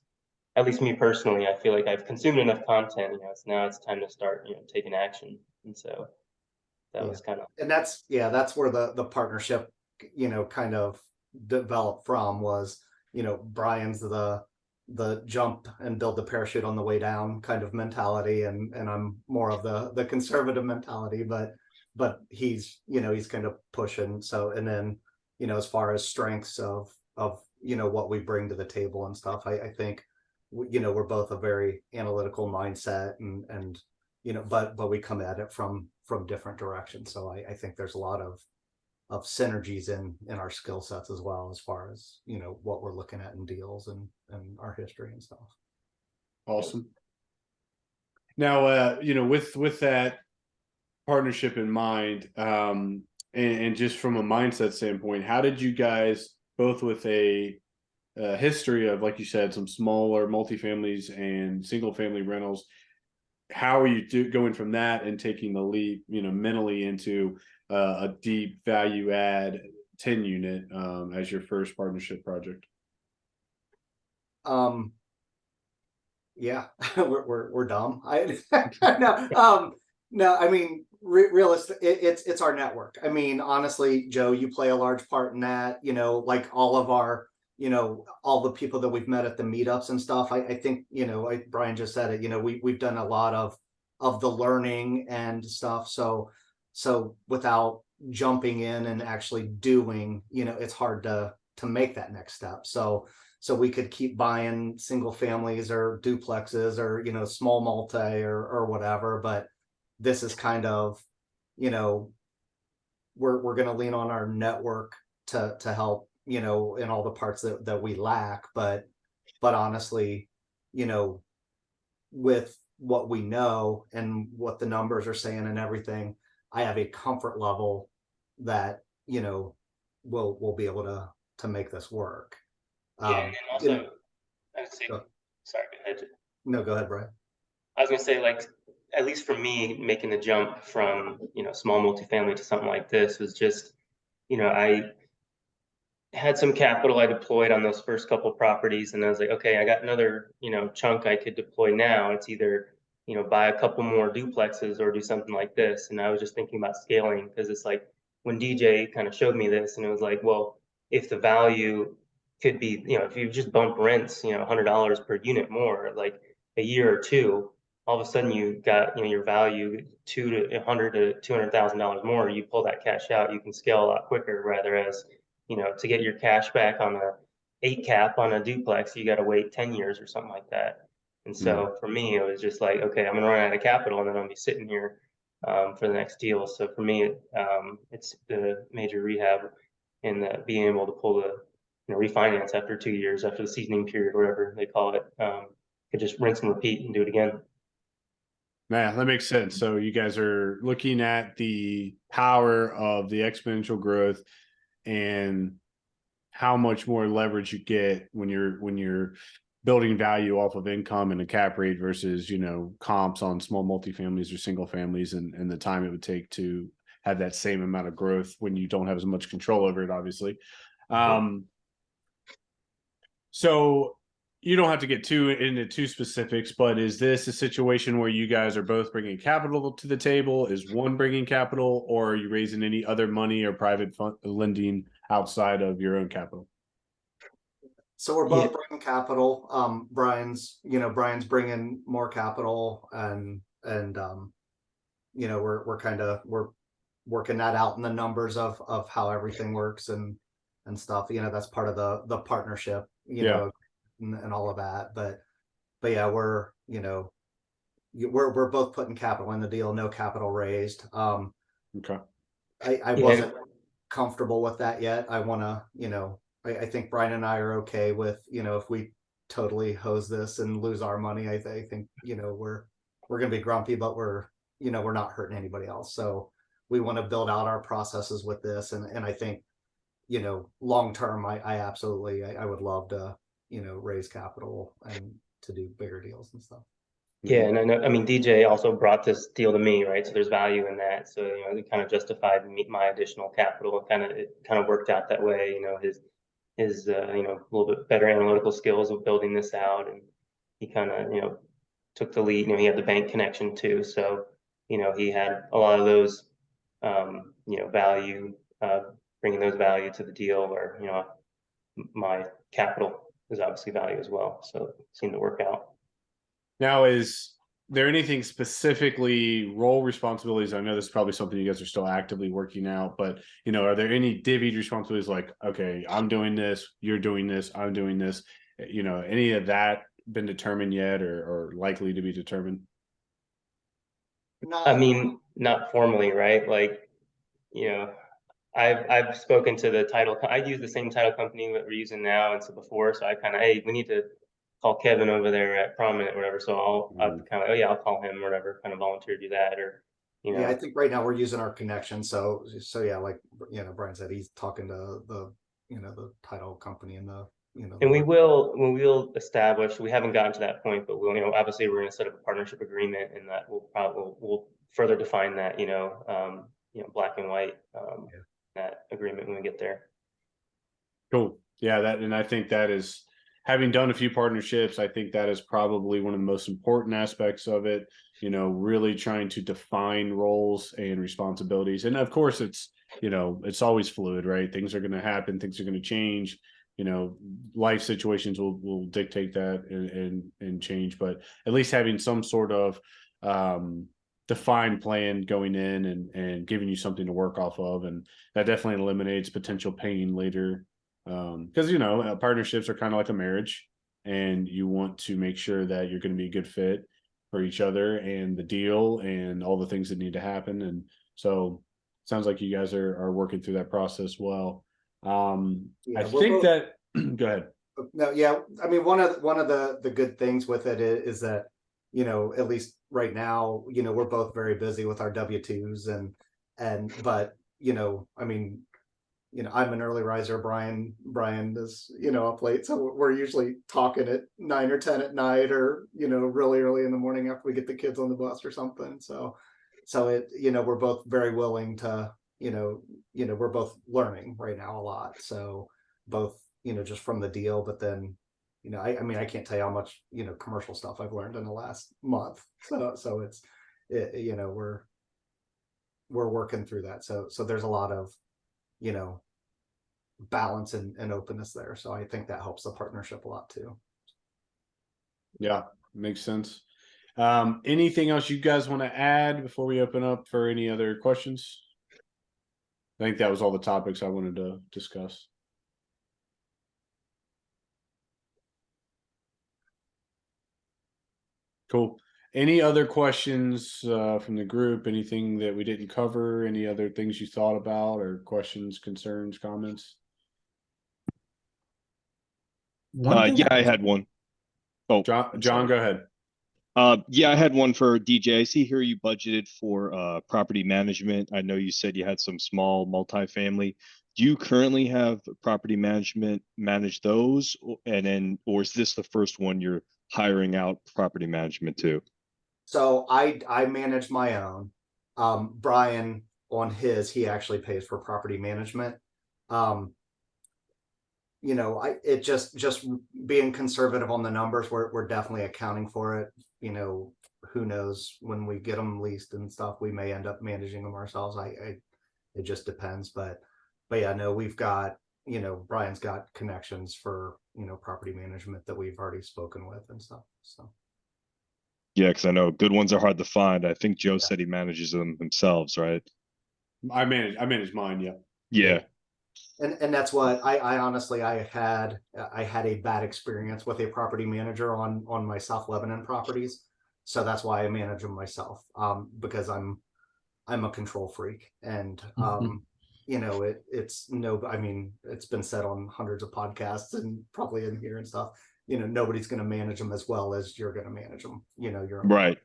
Speaker 3: at least me personally, I feel like I've consumed enough content. It's time to start, taking action. And so that was kind of,
Speaker 2: and that's where the partnership, kind of developed from, was, Brian's the jump and build the parachute on the way down kind of mentality, and I'm more of the conservative mentality, but he's kind of pushing. So, and then, as far as strengths of what we bring to the table and stuff, I think, we're both a very analytical mindset, and but we come at it from different directions. So I think there's a lot of synergies in our skill sets, as well, as far as what we're looking at in deals and our history and stuff.
Speaker 1: Awesome. Now, with that partnership in mind, and just from a mindset standpoint, how did you guys, both with a history of, like you said, some smaller multifamilies and single family rentals, how are you going from that and taking the leap, mentally, into a deep value add 10 unit as your first partnership project?
Speaker 2: Yeah, we're dumb. No, I mean, realistic. It's our network. I mean, honestly, Joe, you play a large part in that. Like all of our, all the people that we've met at the meetups and stuff. I think, like Brian just said it. We've done a lot of the learning and stuff. So without jumping in and actually doing, it's hard to make that next step. So so we could keep buying single families or duplexes or, you know, small multi or whatever. But this is kind of, you know, we're going to lean on our network to help, you know, in all the parts that we lack. But honestly, you know, with what we know and what the numbers are saying and everything, I have a comfort level that, you know, we'll be able to make this work.
Speaker 3: Yeah, and then also,
Speaker 2: you know,
Speaker 3: I would say,
Speaker 2: go-
Speaker 3: sorry, go ahead.
Speaker 2: no, go ahead, Brian.
Speaker 3: I was gonna say, like, at least for me, making the jump from, you know, small multifamily to something like this was just, you know, I had some capital I deployed on those first couple properties, and I was like, okay, I got another, you know, chunk I could deploy now. It's either, you know, buy a couple more duplexes or do something like this. And I was just thinking about scaling because it's like when DJ kind of showed me this, and it was like, well, if the value could be, you know, if you just bump rents, you know, $100 per unit more, like a year or two, all of a sudden you got, you know, your value $100 to $200,000 more. You pull that cash out, you can scale a lot quicker. Rather as, you know, to get your cash back on a 8 cap on a duplex, you got to wait 10 years or something like that. And so for me, it was just like, okay, I'm gonna run out of capital, and then I'll be sitting here for the next deal. So for me, it's the major rehab and being able to pull the, you know, refinance after 2 years, after the seasoning period, whatever they call it. Could just rinse and repeat and do it again.
Speaker 1: Man, that makes sense. So you guys are looking at the power of the exponential growth and how much more leverage you get when you're building value off of income and a cap rate versus, you know, comps on small multifamilies or single families, and the time it would take to have that same amount of growth when you don't have as much control over it, obviously. So you don't have to get into specifics, but is this a situation where you guys are both bringing capital to the table? Is one bringing capital, or are you raising any other money or private lending outside of your own capital?
Speaker 2: So we're both bringing capital. Brian's bringing more capital, and you know, we're working that out in the numbers of how everything works and stuff. You know, that's part of the partnership, you know, and all of that. But yeah, we're both putting capital in the deal, no capital raised.
Speaker 1: Okay.
Speaker 2: I wasn't comfortable with that yet. I want to, you know, I think Brian and I are okay with, you know, if we totally hose this and lose our money, I think, you know, we're going to be grumpy, but we're not hurting anybody else. So we want to build out our processes with this. And I think, you know, long term, I absolutely, I would love to, you know, raise capital and to do bigger deals and stuff.
Speaker 3: Yeah, and I know, I mean, DJ also brought this deal to me, right? So there's value in that. So, you know, it kind of justified my additional capital. It kind of worked out that way. You know, his you know, a little bit better analytical skills of building this out, and he kind of, you know, took the lead. You know, he had the bank connection too, so, you know, he had a lot of those, you know, value, bringing those value to the deal, where, you know, my capital is obviously value as well. So it seemed to work out.
Speaker 1: Now, is there anything specifically role responsibilities? I know this is probably something you guys are still actively working out, but, you know, are there any divvied responsibilities like, okay, I'm doing this, you're doing this, I'm doing this, you know, any of that been determined yet, or likely to be determined?
Speaker 3: I mean, not formally, right? Like, you know, I've spoken to the title. I use the same title company that we're using now, and so before, so I kind of, hey, we need to call Kevin over there at Prominent or whatever. So I'll kind of, oh yeah, I'll call him or whatever, kind of volunteer to do that, or, you know.
Speaker 2: Yeah, I think right now we're using our connection. So yeah, like, you know, Brian said, he's talking to the, you know, the title company and the, you know.
Speaker 3: And we will establish, we haven't gotten to that point, but we'll, you know, obviously we're going to set up a partnership agreement, and that we'll further define that, you know, black and white, that agreement when we get there.
Speaker 1: Cool. Yeah, and I think that is, having done a few partnerships, I think that is probably one of the most important aspects of it, you know, really trying to define roles and responsibilities. And of course, it's, you know, it's always fluid, right? Things are going to happen, things are going to change, you know, life situations will dictate that and change, but at least having some sort of defined plan going in and giving you something to work off of, and that definitely eliminates potential pain later Because partnerships are kind of like a marriage, and you want to make sure that you're going to be a good fit for each other and the deal and all the things that need to happen. And so sounds like you guys are working through that process well. I think that go ahead.
Speaker 2: No, yeah. I mean, one of the good things with it is that, at least right now, we're both very busy with our W-2s but, I mean, I'm an early riser. Brian is, up late. So we're usually talking at 9 or 10 at night, or, really early in the morning after we get the kids on the bus or something. So it, we're both very willing to, we're both learning right now a lot. So both, just from the deal, but then, I mean, I can't tell you how much, commercial stuff I've learned in the last month. So it's, we're working through that. So there's a lot of, balance and openness there. So I think that helps the partnership a lot too.
Speaker 1: Yeah, makes sense. Anything else you guys want to add before we open up for any other questions? I think that was all the topics I wanted to discuss. Cool. Any other questions from the group? Anything that we didn't cover? Any other things you thought about, or questions, concerns, comments?
Speaker 8: Yeah, I had one. Oh,
Speaker 1: John, go ahead.
Speaker 8: yeah, I had one for DJ. I see here you budgeted for property management. I know you said you had some small multifamily. Do you currently have property management manage those, or is this the first one you're hiring out property management to?
Speaker 2: So I manage my own. Brian on his, he actually pays for property management. It just being conservative on the numbers, we're definitely accounting for it. Who knows, when we get them leased and stuff, we may end up managing them ourselves. It just depends, but yeah, no, we've got, Brian's got connections for, property management that we've already spoken with and stuff. So
Speaker 8: yeah, because I know good ones are hard to find. I think Joe said he manages them themselves, right?
Speaker 1: I manage mine. Yeah.
Speaker 8: Yeah.
Speaker 2: And that's what I honestly, I had a bad experience with a property manager on my South Lebanon properties. So that's why I manage them myself, because I'm a control freak, and it's I mean, it's been said on hundreds of podcasts and probably in here and stuff, nobody's going to manage them as well as you're going to manage them, you're
Speaker 8: right.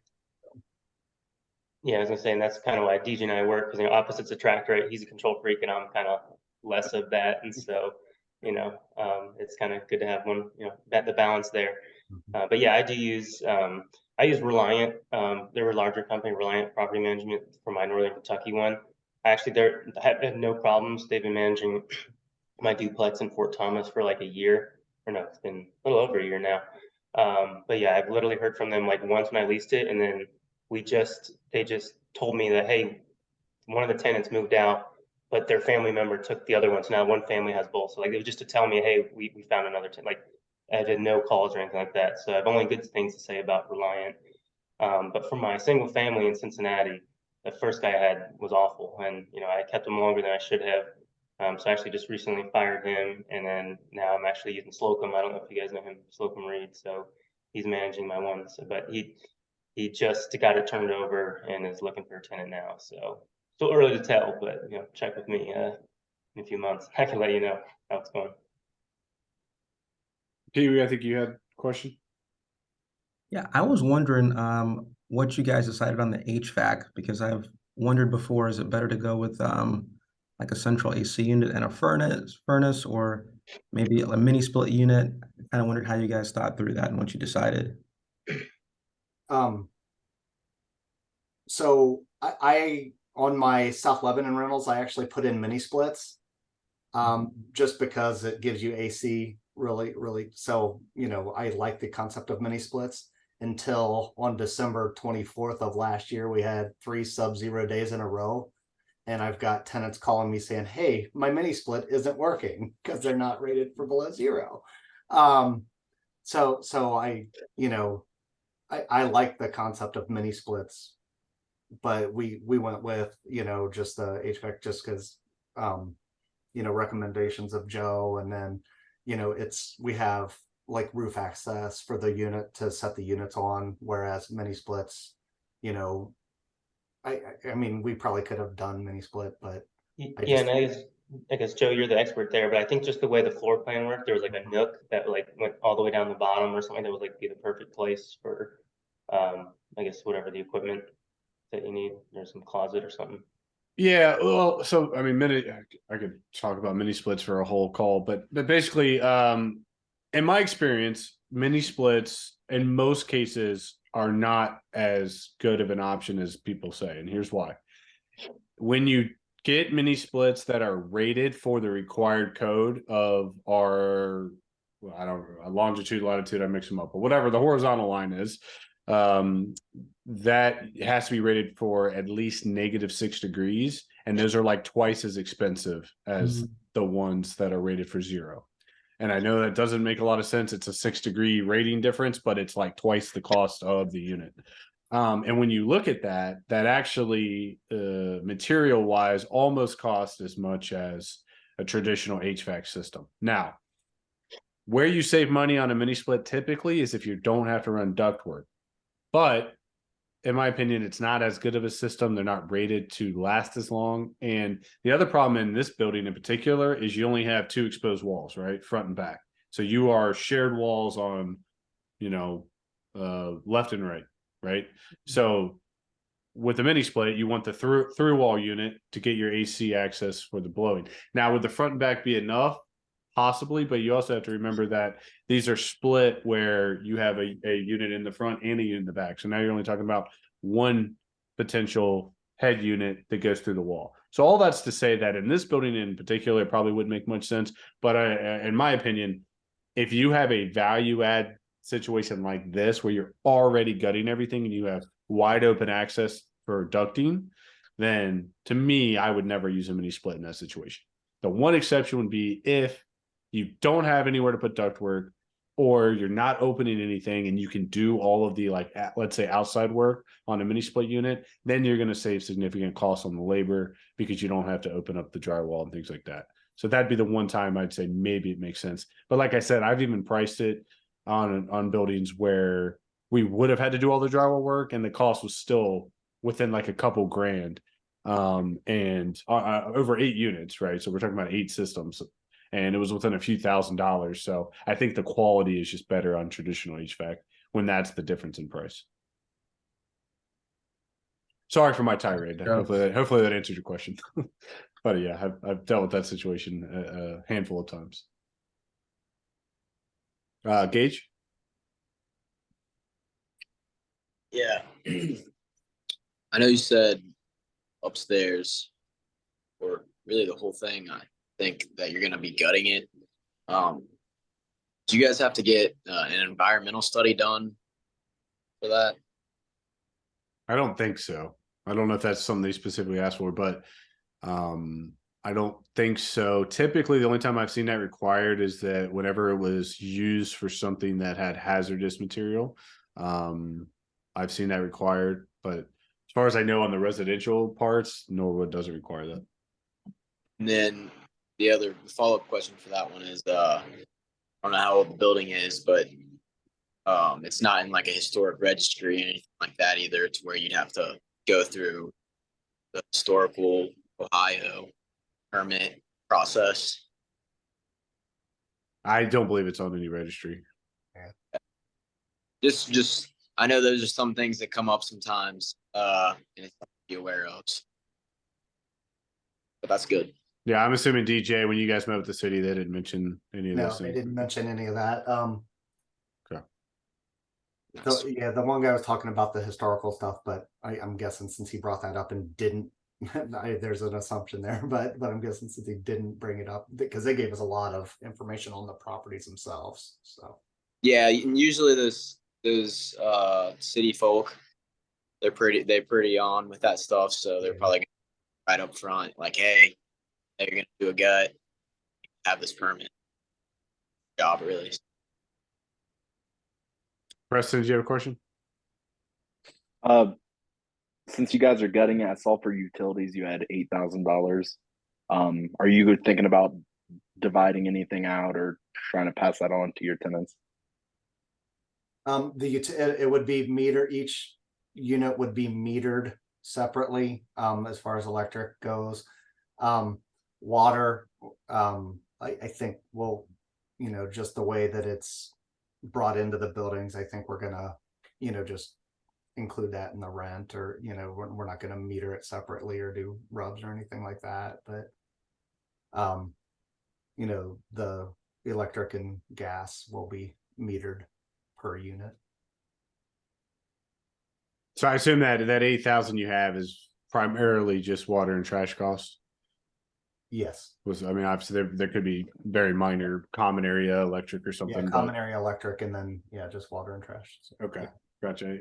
Speaker 3: Yeah, I was gonna say, and that's kind of why DJ and I work, because opposites attract, right? He's a control freak, and I'm kind of less of that, and so it's kind of good to have one, the balance there. But yeah, I use Reliant. They're a larger company, Reliant Property Management, for my Northern Kentucky one. Actually, I have no problems. They've been managing my duplex in Fort Thomas for like a year, or no, it's been a little over a year now. But yeah, I've literally heard from them like once when I leased it, and then they just told me that, hey, one of the tenants moved out, but their family member took the other one. So now one family has both. So like, it was just to tell me, hey, we found another tenant. Like, I did no calls or anything like that. So I have only good things to say about Reliant. But for my single family in Cincinnati, the first guy I had was awful, and I kept him longer than I should have. So I actually just recently fired him, and then now I'm actually using Slocum. I don't know if you guys know him, Slocum Reed. So he's managing my one. So, but he just got it turned over and is looking for a tenant now. So still early to tell, but check with me in a few months. I can let you know how it's going.
Speaker 1: Kiwi, I think you had a question.
Speaker 4: Yeah, I was wondering what you guys decided on the HVAC, because I've wondered before, is it better to go with like a central AC unit and a furnace, or maybe a mini split unit? I kind of wondered how you guys thought through that and what you decided.
Speaker 2: So I on my South Lebanon rentals, I actually put in mini splits, just because it gives you AC really. So, I like the concept of mini splits, until on December 24th of last year, we had 3 sub-zero days in a row. And I've got tenants calling me saying, hey, my mini split isn't working because they're not rated for below 0. So I like the concept of mini splits, but we went with, just the HVAC, just because, recommendations of Joe, and then, we have like roof access for the unit to set the units on, whereas mini splits, you know, I mean, we probably could have done mini split, but
Speaker 3: Yeah, and I guess Joe, you're the expert there, but I think just the way the floor plan worked, there was like a nook that like went all the way down the bottom or something that would like be the perfect place for, I guess whatever the equipment that you need. There's some closet or something.
Speaker 1: Yeah, well, so I mean, I could talk about mini splits for a whole call, but basically, in my experience, mini splits in most cases are not as good of an option as people say, and here's why. When you get mini splits that are rated for the required code of our, well, I don't know, longitude, latitude, I mix them up, but whatever the horizontal line is, that has to be rated for at least -6 degrees, and those are like twice as expensive as the ones that are rated for 0. And I know that doesn't make a lot of sense. It's a 6-degree rating difference, but it's like twice the cost of the unit. And when you look at that, that actually material wise almost costs as much as a traditional HVAC system. Now, where you save money on a mini split typically is if you don't have to run ductwork. But in my opinion, it's not as good of a system. They're not rated to last as long. And the other problem in this building in particular is you only have 2 exposed walls, right? Front and back. So you are shared walls on, left and right, right? So with the mini split, you want the through wall unit to get your AC access for the blowing. Now, would the front and back be enough? Possibly, but you also have to remember that these are split where you have a unit in the front and a unit in the back. So now you're only talking about one potential head unit that goes through the wall. So all that's to say that in this building in particular, it probably wouldn't make much sense. But in my opinion, if you have a value add situation like this where you're already gutting everything and you have wide open access for ducting, then to me, I would never use a mini split in that situation. The one exception would be if you don't have anywhere to put ductwork, or you're not opening anything and you can do all of the, like, let's say outside work on a mini split unit, then you're going to save significant costs on the labor because you don't have to open up the drywall and things like that. So that'd be the one time I'd say maybe it makes sense. But like I said, I've even priced it on buildings where we would have had to do all the drywall work and the cost was still within like a couple grand, and over 8 units, right? So we're talking about 8 systems, and it was within a few $1,000s. So I think the quality is just better on traditional HVAC when that's the difference in price. Sorry for my tirade. Hopefully that answered your question. But yeah, I've dealt with that situation a handful of times. Gage?
Speaker 5: Yeah. I know you said upstairs, or really the whole thing, I think that you're going to be gutting it. Do you guys have to get an environmental study done for that?
Speaker 1: I don't think so. I don't know if that's something they specifically asked for, but I don't think so. Typically, the only time I've seen that required is that whenever it was used for something that had hazardous material, I've seen that required. But as far as I know, on the residential parts, Norwood doesn't require that.
Speaker 5: And then the other follow-up question for that one is, I don't know how old the building is, but it's not in like a historic registry or anything like that either, to where you'd have to go through the historical Ohio permit process.
Speaker 1: I don't believe it's on any registry.
Speaker 5: Just I know those are some things that come up sometimes, and it's something to be aware of. But that's good.
Speaker 1: Yeah, I'm assuming DJ, when you guys met with the city, they didn't mention any of
Speaker 2: no,
Speaker 1: those things.
Speaker 2: they didn't mention any of that.
Speaker 1: Okay.
Speaker 2: So yeah, the one guy was talking about the historical stuff, but I'm guessing since he brought that up and didn't, there's an assumption there, but I'm guessing since he didn't bring it up, because they gave us a lot of information on the properties themselves. So
Speaker 5: yeah, and usually those city folk, they're pretty on with that stuff, so they're probably right up front, like, hey, you're gonna do a gut, have this permit. Job really.
Speaker 1: Preston, do you have a question?
Speaker 7: Since you guys are gutting at sulfur utilities, you had $8,000. Are you thinking about dividing anything out or trying to pass that on to your tenants?
Speaker 2: It would be each unit would be metered separately, as far as electric goes. Water, I think will, just the way that it's brought into the buildings, I think we're gonna, just include that in the rent, or, we're not gonna meter it separately or do rubs or anything like that. But, the electric and gas will be metered per unit.
Speaker 1: So I assume that 8,000 you have is primarily just water and trash costs.
Speaker 2: Yes.
Speaker 1: I mean, obviously there could be very minor common area electric or something.
Speaker 2: Yeah, common area electric, and then just water and trash. So,
Speaker 1: okay, gotcha.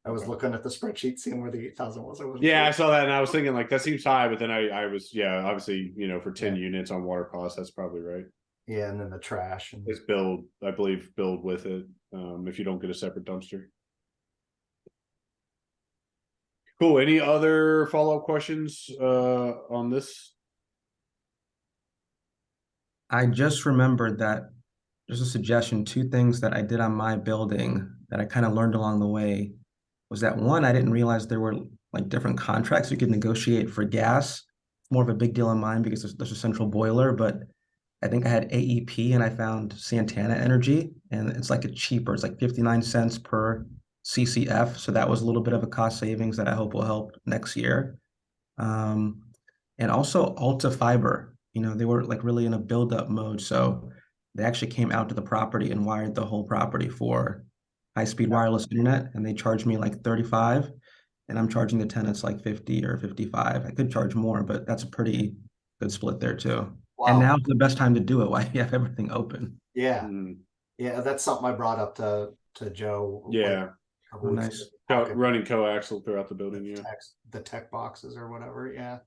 Speaker 2: I was looking at the spreadsheet, seeing where the 8,000 was.
Speaker 1: I saw that, and I was thinking like that seems high, but then I was obviously for 10 units on water costs, that's probably right.
Speaker 2: Yeah, and then the trash and
Speaker 1: it's billed, I believe, billed with it. If you don't get a separate dumpster. Cool. Any other follow-up questions on this?
Speaker 4: I just remembered that just a suggestion, two things that I did on my building that I kind of learned along the way was that one, I didn't realize there were like different contracts you could negotiate for gas. It's more of a big deal in mine because there's a central boiler, but I think I had AEP and I found Santana Energy, and it's like it's like 59 cents per CCF. So that was a little bit of a cost savings that I hope will help next year. And also Alta Fiber, they were like really in a build-up mode. So they actually came out to the property and wired the whole property for high-speed wireless internet, and they charged me like 35, and I'm charging the tenants like 50 or 55. I could charge more, but that's a pretty good split there too.
Speaker 2: wow.
Speaker 4: And now's the best time to do it while you have everything open.
Speaker 2: Yeah. Yeah, that's something I brought up to Joe.
Speaker 1: Yeah.
Speaker 4: Nice.
Speaker 1: Running coaxial throughout the building. Yeah.
Speaker 2: The tech boxes or whatever. Yeah.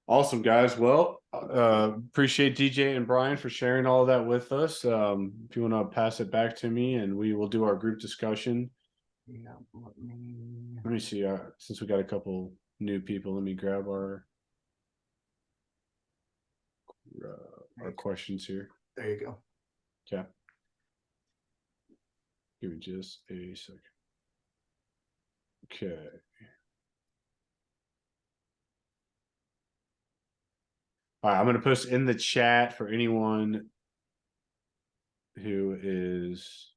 Speaker 1: Awesome, guys. Well, appreciate DJ and Brian for sharing all of that with us. If you want to pass it back to me, and we will do our group discussion.
Speaker 2: Yeah.
Speaker 1: Let me see. Since we got a couple new people, let me grab our questions here.
Speaker 2: There you go.
Speaker 1: Okay. Give me just a second. Okay. All right, I'm going to post in the chat for anyone who is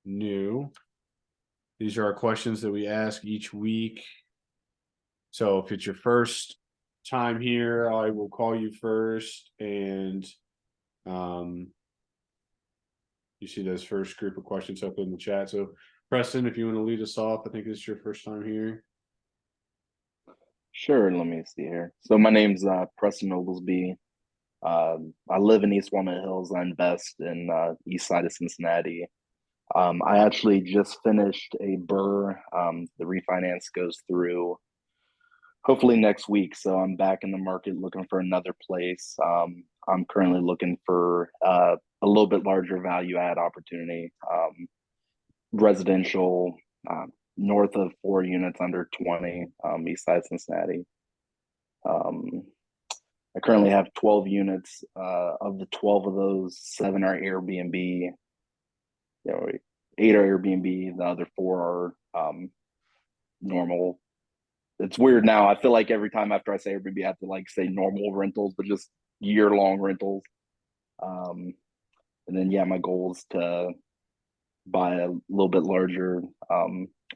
Speaker 1: new. These are our questions that we ask each week. So if it's your first time here, I will call you first, and you see those first group of questions up in the chat. So Preston, if you want to lead us off, I think this is your first time here.
Speaker 7: Sure, let me see here. So my name's Preston Oglesby. I live in East Walnut Hills. I invest in east side of Cincinnati. I actually just finished a BRRRR. The refinance goes through hopefully next week. So I'm back in the market looking for another place. I'm currently looking for a little bit larger value add opportunity, residential, north of 4 units, under 20, east side Cincinnati. I currently have 12 units. Of the 12 of those, 7 are Airbnb. 8 are Airbnb. The other 4 are normal. It's weird now. I feel like every time after I say Airbnb, I have to like say normal rentals, but just year-long rentals. And then my goal is to buy a little bit larger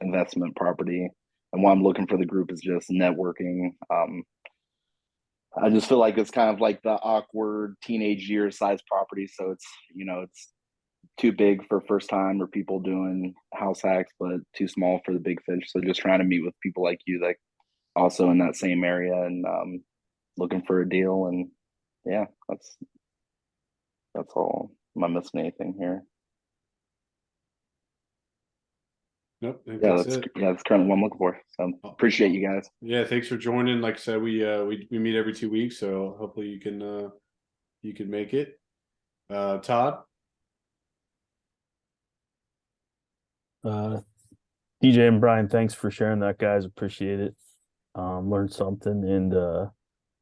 Speaker 7: investment property. And what I'm looking for the group is just networking. I just feel like it's kind of like the awkward teenage year size property. So it's, it's too big for first time or people doing house hacks, but too small for the big fish. So just trying to meet with people like you that also in that same area and looking for a deal. And that's all. Am I missing anything here?
Speaker 1: Nope.
Speaker 7: That's currently what I'm looking for. So appreciate you guys.
Speaker 1: Yeah, thanks for joining. Like I said, we meet every 2 weeks, so hopefully you can make it. Todd.
Speaker 6: DJ and Brian, thanks for sharing that, guys. Appreciate it. Learned something, and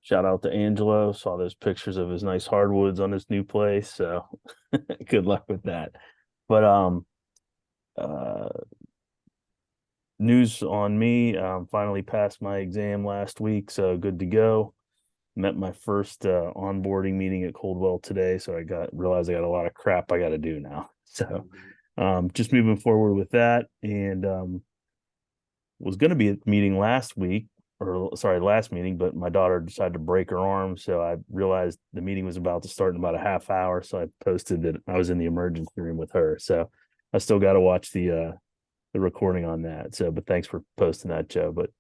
Speaker 6: shout out to Angelo. Saw those pictures of his nice hardwoods on his new place. So good luck with that. But uh news on me. Finally passed my exam last week, so good to go. Met my first onboarding meeting at Coldwell today, so realized I got a lot of crap I got to do now. So just moving forward with that, and was going to be at the meeting last week, or sorry, last meeting, but my daughter decided to break her arm, so I realized the meeting was about to start in about a half hour, so I posted that I was in the emergency room with her. So I still got to watch the recording on that. So, but thanks for posting that, Joe. But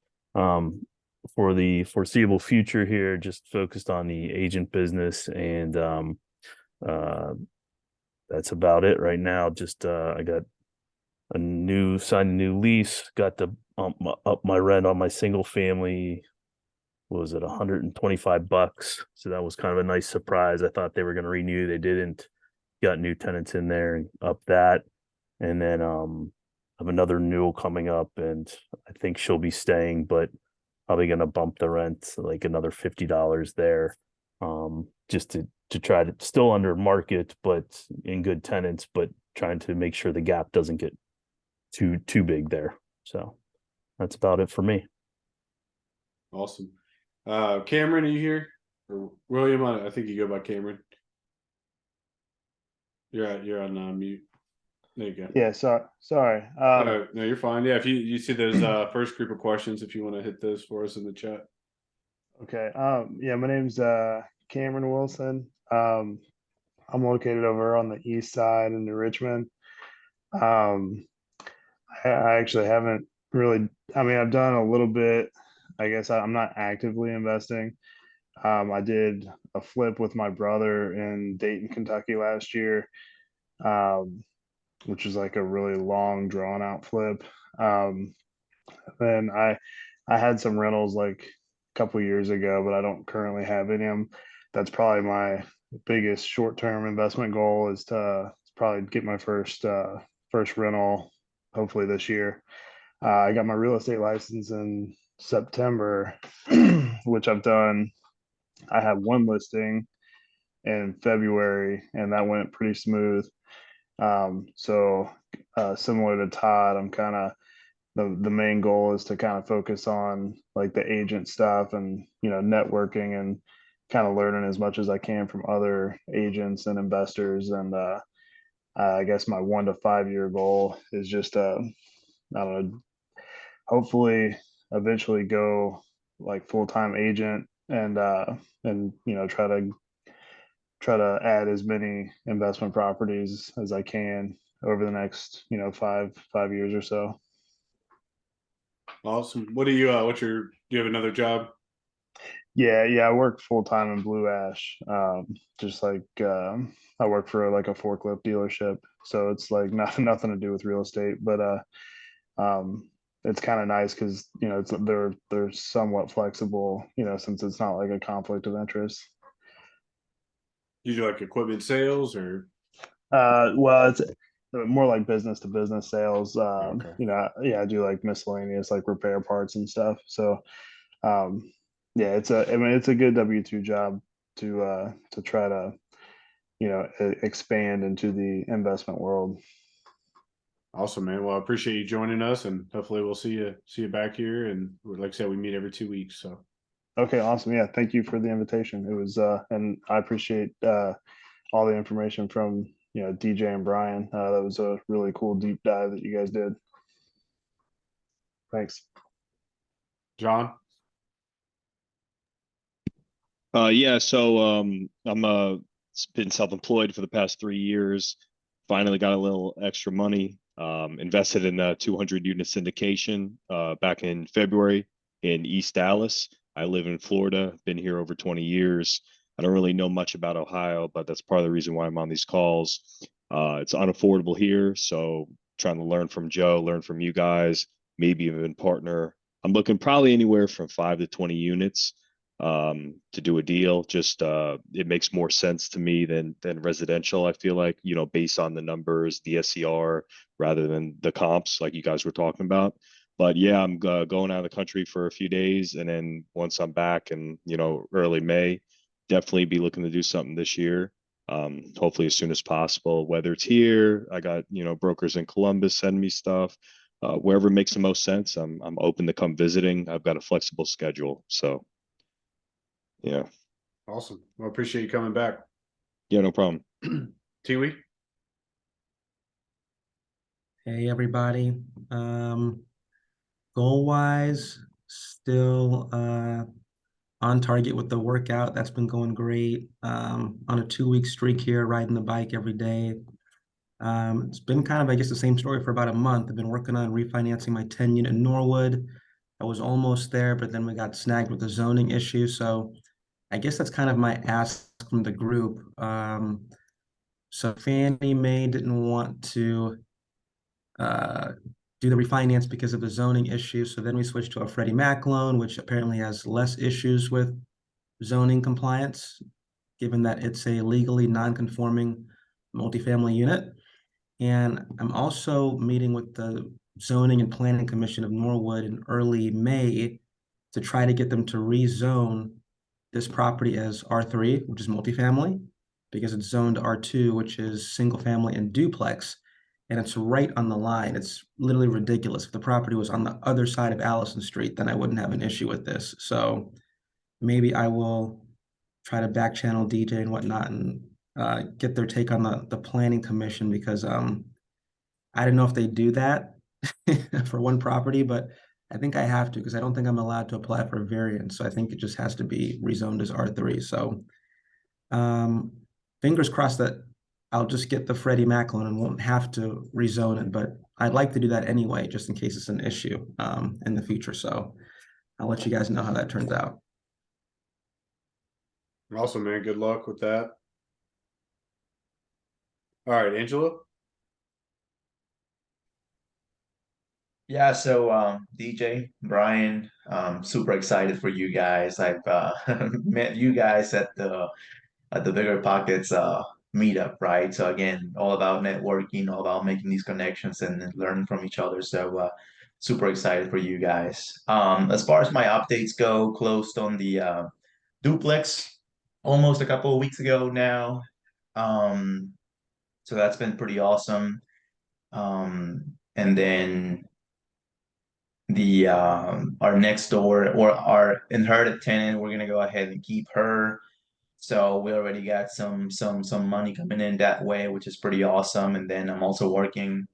Speaker 6: for the foreseeable future here, just focused on the agent business, and that's about it right now. Just I got signed a new lease, got to up my rent on my single family. What was it, $125? So that was kind of a nice surprise. I thought they were going to renew, they didn't. Got new tenants in there and up that, and then I have another renewal coming up, and I think she'll be staying, but probably going to bump the rent like another $50 there, just to try to still under market, but in good tenants, but trying to make sure the gap doesn't get too big there. So that's about it for me.
Speaker 1: Awesome. Cameron, are you here? Or William? I think you go by Cameron. You're on mute. There you go.
Speaker 9: Yeah, sorry.
Speaker 1: No, you're fine. Yeah, if you see those first group of questions, if you want to hit those for us in the chat.
Speaker 9: Okay. Yeah, my name's Cameron Wilson. I'm located over on the east side in New Richmond. I actually haven't really, I mean, I've done a little bit. I guess I'm not actively investing. I did a flip with my brother in Dayton, Kentucky last year, which is like a really long, drawn out flip. Then I had some rentals like a couple years ago, but I don't currently have any of them. That's probably my biggest short-term investment goal is to probably get my first rental, hopefully this year. I got my real estate license in September, which I've done. I had one listing in February, and that went pretty smooth. So similar to Todd, I'm kind of the main goal is to kind of focus on like the agent stuff and networking and kind of learning as much as I can from other agents and investors. And I guess my 1 to 5 year goal is just I don't know, hopefully eventually go like full-time agent and try to add as many investment properties as I can over the next 5 years or so.
Speaker 1: Awesome. What do you do you have another job?
Speaker 9: Yeah, I work full-time in Blue Ash. Just like I work for like a forklift dealership, so it's like nothing to do with real estate, but it's kind of nice because they're somewhat flexible, since it's not like a conflict of interest.
Speaker 1: You do like equipment sales or?
Speaker 9: Well, it's more like business to business sales.
Speaker 1: Okay.
Speaker 9: I do like miscellaneous like repair parts and stuff. So yeah, it's a good W-2 job to try to expand into the investment world.
Speaker 1: Awesome, man. Well, I appreciate you joining us, and hopefully we'll see you back here. And like I said, we meet every 2 weeks. So.
Speaker 9: Okay, awesome. Yeah, thank you for the invitation. It was and I appreciate all the information from DJ and Brian. That was a really cool deep dive that you guys did. Thanks.
Speaker 1: John?
Speaker 8: Yeah, so I'm been self-employed for the past 3 years. Finally got a little extra money. Invested in a 200 unit syndication back in February in East Dallas. I live in Florida, been here over 20 years. I don't really know much about Ohio, but that's part of the reason why I'm on these calls. It's unaffordable here, so trying to learn from Joe, learn from you guys, maybe even partner. I'm looking probably anywhere from 5 to 20 units. to do a deal. Just it makes more sense to me than residential. I feel like, you know, based on the numbers, the SCR rather than the comps like you guys were talking about. But yeah, I'm going out of the country for a few days, and then once I'm back in, you know, early May, definitely be looking to do something this year. Hopefully as soon as possible. Whether it's here, I got, you know, brokers in Columbus send me stuff. Wherever makes the most sense, I'm open to come visiting. I've got a flexible schedule, so yeah.
Speaker 1: Awesome. Well, appreciate you coming back.
Speaker 8: Yeah, no problem.
Speaker 1: Tiwi?
Speaker 4: Hey, everybody. Goal wise, still on target with the workout. That's been going great. On a 2-week streak here, riding the bike every day. It's been kind of, I guess, the same story for about a month. I've been working on refinancing my 10 unit in Norwood. I was almost there, but then we got snagged with the zoning issue. So I guess that's kind of my ask from the group. So Fannie Mae didn't want to do the refinance because of the zoning issue. So then we switched to a Freddie Mac loan, which apparently has less issues with zoning compliance, given that it's a legally non-conforming multifamily unit. And I'm also meeting with the Zoning and Planning Commission of Norwood in early May to try to get them to rezone this property as R3, which is multifamily, because it's zoned R2, which is single family and duplex. And it's right on the line. It's literally ridiculous. If the property was on the other side of Allison Street, then I wouldn't have an issue with this. So maybe I will try to back channel DJ and whatnot and get their take on the planning commission, because I don't know if they do that for one property, but I think I have to, because I don't think I'm allowed to apply for a variance. So I think it just has to be rezoned as R3. So fingers crossed that I'll just get the Freddie Mac loan and won't have to rezone it. But I'd like to do that anyway, just in case it's an issue in the future. So I'll let you guys know how that turns out.
Speaker 1: Awesome, man. Good luck with that. All right, Angela.
Speaker 10: Yeah, so DJ, Brian, super excited for you guys. I've met you guys at the Bigger Pockets meetup, right? So again, all about networking, all about making these connections and learning from each other. So super excited for you guys. As far as my updates go, closed on the duplex almost a couple of weeks ago now. So that's been pretty awesome. And then the our next door or our inherited tenant, we're gonna go ahead and keep her. So we already got some money coming in that way, which is pretty awesome. And then I'm also working.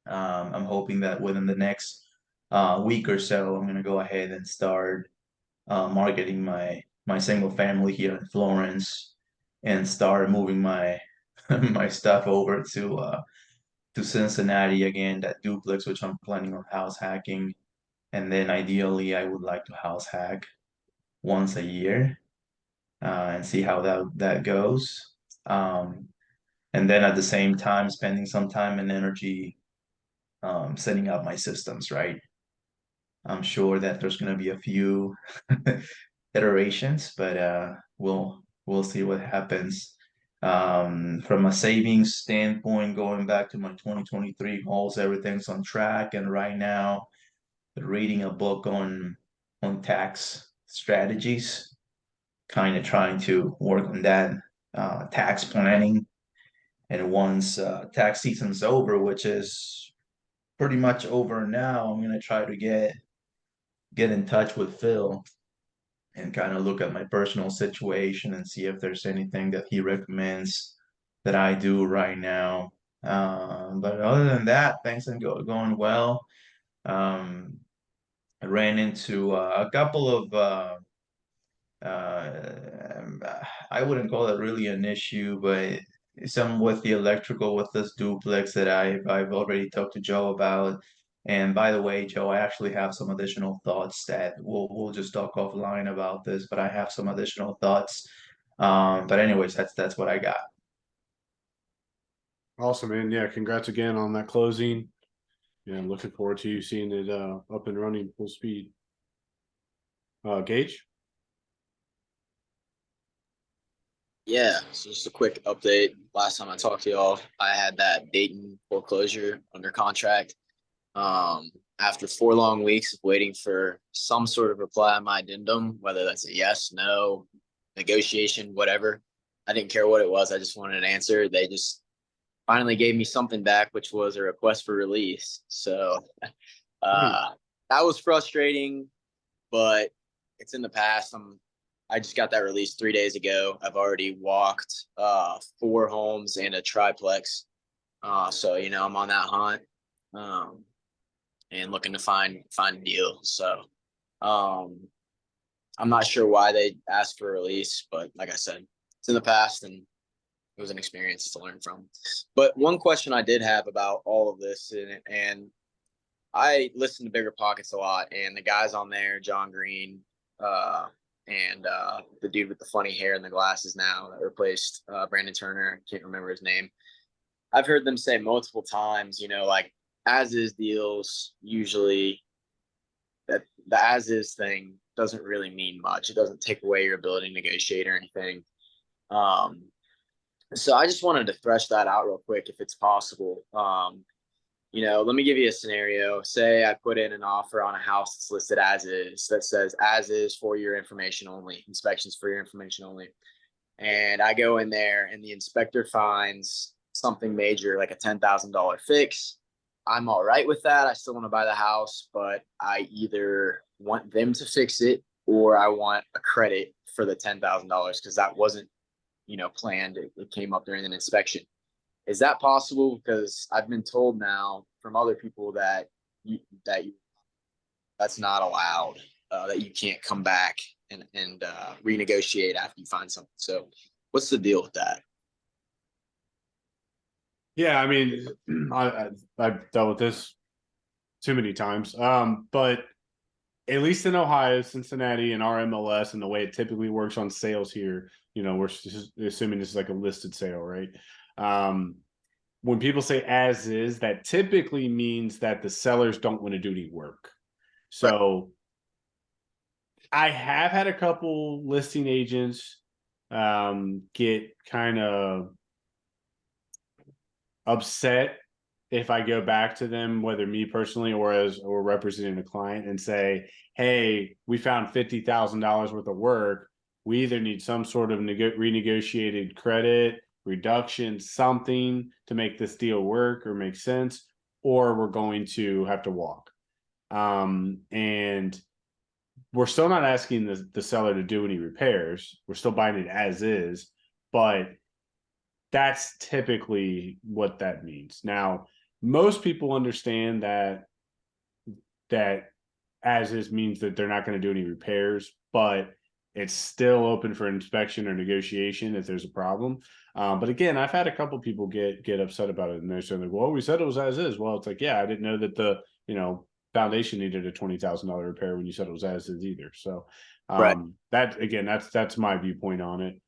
Speaker 10: I'm hoping that within the next week or so, I'm gonna go ahead and start marketing my single family here in Florence and start moving my my stuff over to Cincinnati again, that duplex, which I'm planning on house hacking. And then ideally, I would like to house hack once a year and see how that goes. And then at the same time, spending some time and energy setting up my systems, right? I'm sure that there's going to be a few iterations, but we'll see what happens. From a savings standpoint, going back to my 2023 goals, everything's on track. And right now, reading a book on tax strategies, kind of trying to work on that tax planning. And once tax season's over, which is pretty much over now, I'm gonna try to get in touch with Phil and kind of look at my personal situation and see if there's anything that he recommends that I do right now. But other than that, things are going well. I ran into a couple of I wouldn't call it really an issue, but some with the electrical with this duplex that I've already talked to Joe about. And by the way, Joe, I actually have some additional thoughts that we'll just talk offline about this, but I have some additional thoughts. But anyways, that's what I got.
Speaker 1: Awesome, man. Yeah, congrats again on that closing. Yeah, I'm looking forward to you seeing it up and running full speed. Gage?
Speaker 5: Yeah, so just a quick update. Last time I talked to y'all, I had that Dayton foreclosure under contract. After 4 long weeks of waiting for some sort of reply on my addendum, whether that's a yes, no, negotiation, whatever. I didn't care what it was. I just wanted an answer. They just finally gave me something back, which was a request for release. So that was frustrating, but it's in the past. I just got that release 3 days ago. I've already walked 4 homes and a triplex. So I'm on that hunt and looking to find a deal. So I'm not sure why they asked for a release, but like I said, it's in the past and it was an experience to learn from. But one question I did have about all of this, and I listen to Bigger Pockets a lot, and the guys on there, John Green, and the dude with the funny hair and the glasses now that replaced Brandon Turner, can't remember his name. I've heard them say multiple times, like as is deals, usually that the as is thing doesn't really mean much. It doesn't take away your ability to negotiate or anything. So I just wanted to thresh that out real quick if it's possible. Let me give you a scenario. Say I put in an offer on a house that's listed as is, that says as is for your information only, inspections for your information only. And I go in there and the inspector finds something major, like a $10,000 fix. I'm all right with that. I still want to buy the house, but I either want them to fix it or I want a credit for the $10,000 because that wasn't, planned. It came up during an inspection. Is that possible? Because I've been told now from other people that that's not allowed, that you can't come back and renegotiate after you find something. So what's the deal with that?
Speaker 1: Yeah, I mean, I've dealt with this too many times. But at least in Ohio, Cincinnati, and our MLS, and the way it typically works on sales here, we're assuming this is like a listed sale, right? When people say as is, that typically means that the sellers don't want to do any work. So I have had a couple listing agents get kind of upset if I go back to them, whether me personally or representing a client, and say, hey, we found $50,000 worth of work. We either need some sort of renegotiated credit, reduction, something to make this deal work or make sense, or we're going to have to walk. And we're still not asking the seller to do any repairs. We're still buying it as is, but that's typically what that means. Now, most people understand that as is means that they're not going to do any repairs, but it's still open for inspection or negotiation if there's a problem. But again, I've had a couple people get upset about it, and they're saying like, well, we said it was as is. Well, it's like, yeah, I didn't know that the foundation needed a $20,000 repair when you said it was as is either. So
Speaker 5: Right.
Speaker 1: that again, that's my viewpoint on it.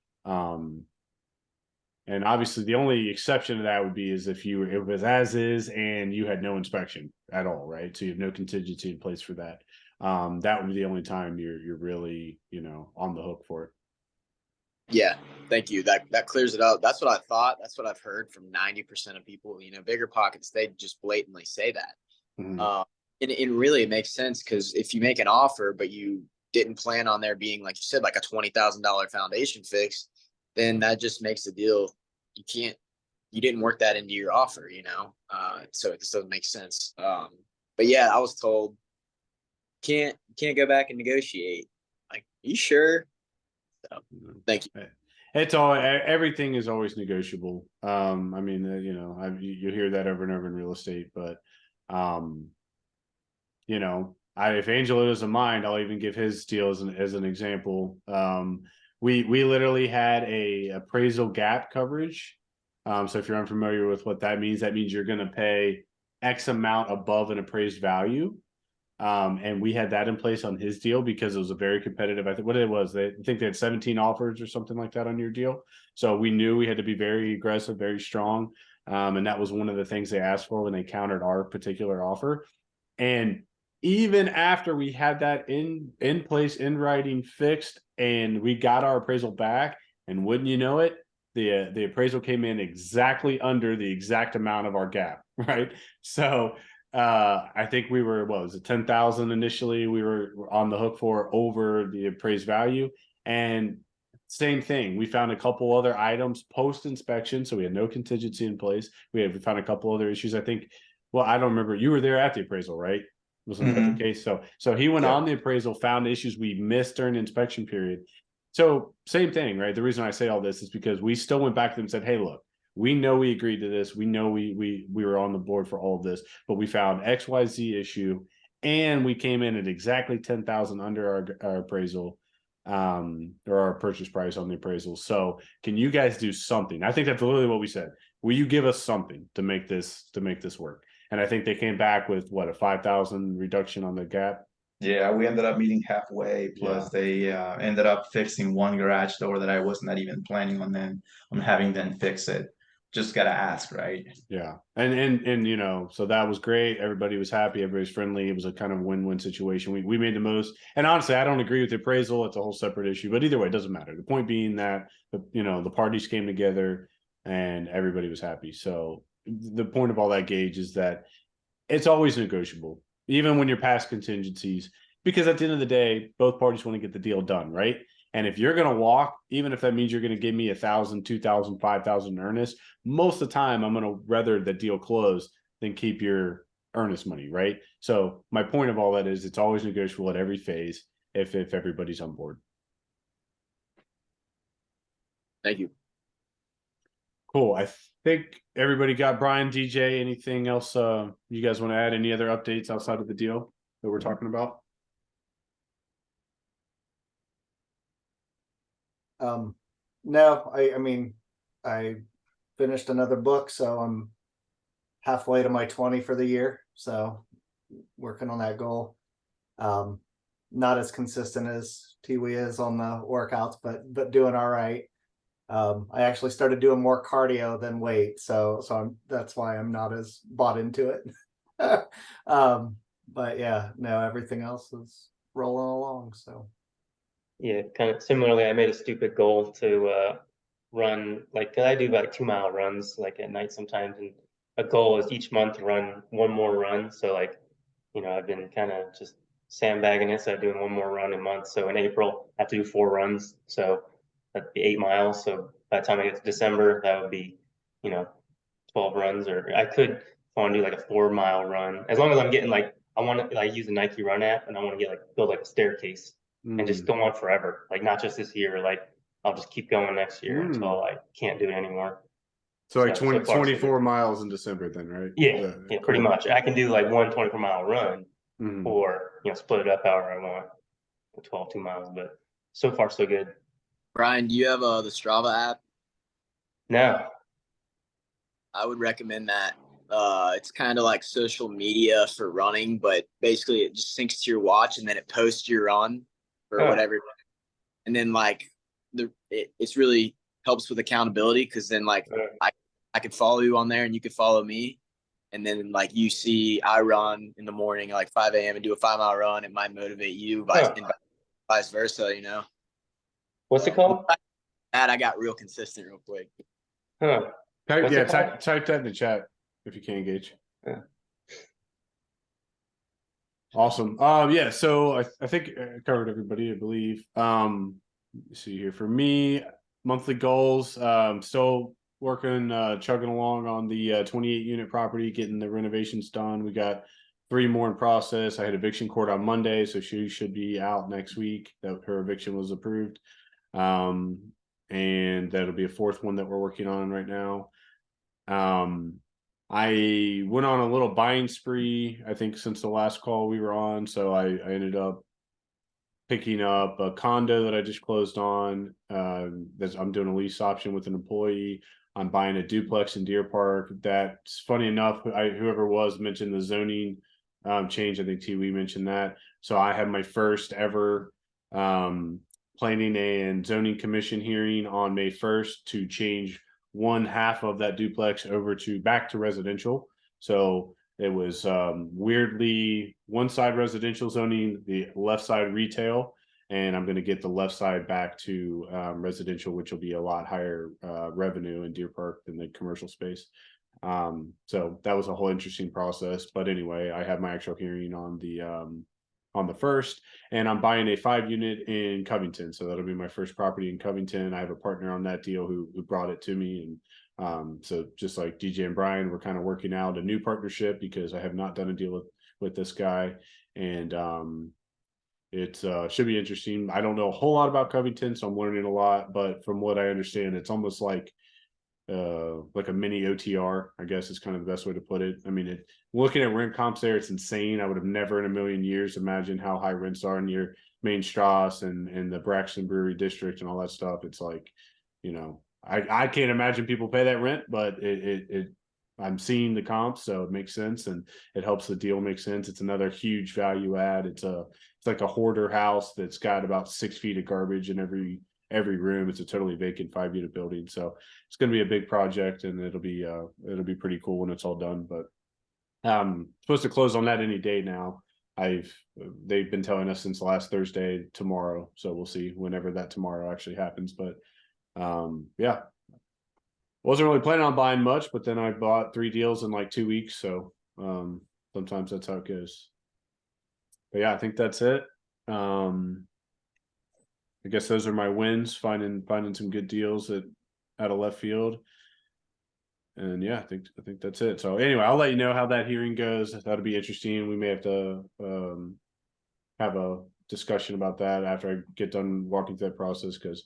Speaker 1: And obviously the only exception to that would be is if it was as is and you had no inspection at all, right? So you have no contingency in place for that. That would be the only time you're really, on the hook for it.
Speaker 5: Yeah, thank you. That clears it up. That's what I thought. That's what I've heard from 90% of people. Bigger pockets, they just blatantly say that.
Speaker 1: Mm-hmm.
Speaker 5: And really it makes sense because if you make an offer, but you didn't plan on there being, like you said, like a $20,000 foundation fix, then that just makes the deal. You didn't work that into your offer, so it just doesn't make sense. But yeah, I was told can't go back and negotiate. Like, are you sure? So, thank you.
Speaker 1: It's everything is always negotiable. I mean, you hear that over and over in real estate, but if Angelo doesn't mind, I'll even give his deal as an example. We literally had a appraisal gap coverage. So if you're unfamiliar with what that means you're going to pay X amount above an appraised value. And we had that in place on his deal because it was a very competitive. I think what it was, I think they had 17 offers or something like that on your deal. So we knew we had to be very aggressive, very strong. And that was one of the things they asked for when they countered our particular offer. And even after we had that in place, in writing, fixed, and we got our appraisal back, And wouldn't you know it, the appraisal came in exactly under the exact amount of our gap, right? So I think we were, what was it, 10,000 initially we were on the hook for over the appraised value. And same thing, we found a couple other items post inspection, so we had no contingency in place. We found a couple other issues. I think, well, I don't remember, you were there at the appraisal, right? Wasn't that the case? So he went on the appraisal, found issues we missed during the inspection period. So same thing, right? The reason I say all this is because we still went back to them and said, hey, look, we know we agreed to this. We know we were on the board for all of this, but we found XYZ issue, and we came in at exactly 10,000 under our appraisal, or our purchase price on the appraisal. So can you guys do something? I think that's literally what we said. Will you give us something to make this work? And I think they came back with what, a 5,000 reduction on the gap.
Speaker 10: Yeah, we ended up meeting halfway. Plus, they ended up fixing one garage door that I was not even planning on having them fix it. Just gotta ask, right?
Speaker 1: Yeah, and you know, so that was great. Everybody was happy. Everybody's friendly. It was a kind of win-win situation. We made the most. And honestly, I don't agree with the appraisal. It's a whole separate issue. But either way, it doesn't matter. The point being that the parties came together and everybody was happy. So the point of all that, Gage, is that it's always negotiable, even when you're past contingencies, because at the end of the day, both parties want to get the deal done, right? And if you're going to walk, even if that means you're going to give me 1,000, 2,000, 5,000 earnest, most of the time I'm going to rather the deal close than keep your earnest money, right? So my point of all that is it's always negotiable at every phase if everybody's on board.
Speaker 5: Thank you.
Speaker 1: Cool. I think everybody got Brian, DJ. Anything else you guys want to add? Any other updates outside of the deal that we're talking about?
Speaker 2: No, I mean, I finished another book, so I'm halfway to my 20 for the year. So working on that goal. Not as consistent as Tiwi is on the workouts, but doing all right. I actually started doing more cardio than weight, so that's why I'm not as bought into it. But yeah, no, everything else is rolling along. So
Speaker 3: Yeah, kind of similarly, I made a stupid goal to run, like, 'cause I do like 2 mile runs like at night sometimes, and a goal is each month to run one more run. So like, I've been kind of just sandbagging it, so I'm doing one more run a month. So in April, I have to do 4 runs, so that'd be 8 miles. So by the time I get to December, that would be, 12 runs, or I could want to do like a 4 mile run, as long as I'm getting like, I want to like use the Nike Run app, and I want to get like build like a staircase and just go on forever, like not just this year, like I'll just keep going next year until I can't do it anymore.
Speaker 1: So like 20,
Speaker 3: so far,
Speaker 1: 24 miles in December then, right?
Speaker 3: Yeah, pretty much. I can do like one 24-mile run,
Speaker 1: Mhm.
Speaker 3: or split it up however I want, 12 2 miles. But so far so good.
Speaker 5: Brian, do you have the Strava app?
Speaker 3: No.
Speaker 5: I would recommend that. It's kind of like social media for running, but basically it just syncs to your watch and then it posts your run or whatever. And then like it's really helps with accountability, because then like I could follow you on there and you could follow me. And then like you see I run in the morning like 5 a.m. and do a 5-mile run, it might motivate you, and vice versa,
Speaker 3: What's it called?
Speaker 5: That I got real consistent real quick.
Speaker 3: Huh.
Speaker 1: Type that in the chat if you can engage.
Speaker 3: Yeah.
Speaker 1: Awesome. Yeah, so I think I covered everybody, I believe. Let me see here. For me, monthly goals, still working, chugging along on the 28 unit property, getting the renovations done. We got 3 more in process. I had eviction court on Monday, so she should be out next week. That her eviction was approved. And that'll be a 4th one that we're working on right now. I went on a little buying spree, I think, since the last call we were on. So I ended up picking up a condo that I just closed on. I'm doing a lease option with an employee. I'm buying a duplex in Deer Park. That's funny enough. Whoever was mentioned the zoning change. I think Tiwi mentioned that. So I have my first ever planning and zoning commission hearing on May 1st to change one half of that duplex over back to residential. So it was weirdly one side residential zoning, the left side retail. and I'm going to get the left side back to residential, which will be a lot higher revenue in Deer Park than the commercial space. So that was a whole interesting process. But anyway, I have my actual hearing on the 1st, and I'm buying a 5-unit in Covington. So that'll be my first property in Covington. I have a partner on that deal who brought it to me. And so just like DJ and Brian, we're kind of working out a new partnership because I have not done a deal with this guy. And it should be interesting. I don't know a whole lot about Covington, so I'm learning a lot. But from what I understand, it's almost like a mini OTR, I guess is kind of the best way to put it. I mean, looking at rent comps there, it's insane. I would have never in a million years imagined how high rents are near Main Strasse and the Braxton Brewery District and all that stuff. It's like, I can't imagine people pay that rent, but I'm seeing the comps, so it makes sense, and it helps the deal make sense. It's another huge value add. It's like a hoarder house that's got about 6 feet of garbage in every room. It's a totally vacant 5-unit building, so it's going to be a big project, and it'll be pretty cool when it's all done. But supposed to close on that any day now. They've been telling us since last Thursday, tomorrow, so we'll see whenever that tomorrow actually happens. But yeah, wasn't really planning on buying much, but then I bought 3 deals in like 2 weeks, so sometimes that's how it goes. But yeah, I think that's it. I guess those are my wins, finding some good deals out of left field. And yeah, I think that's it. So anyway, I'll let you know how that hearing goes. That'll be interesting. We may have to have a discussion about that after I get done walking through that process, because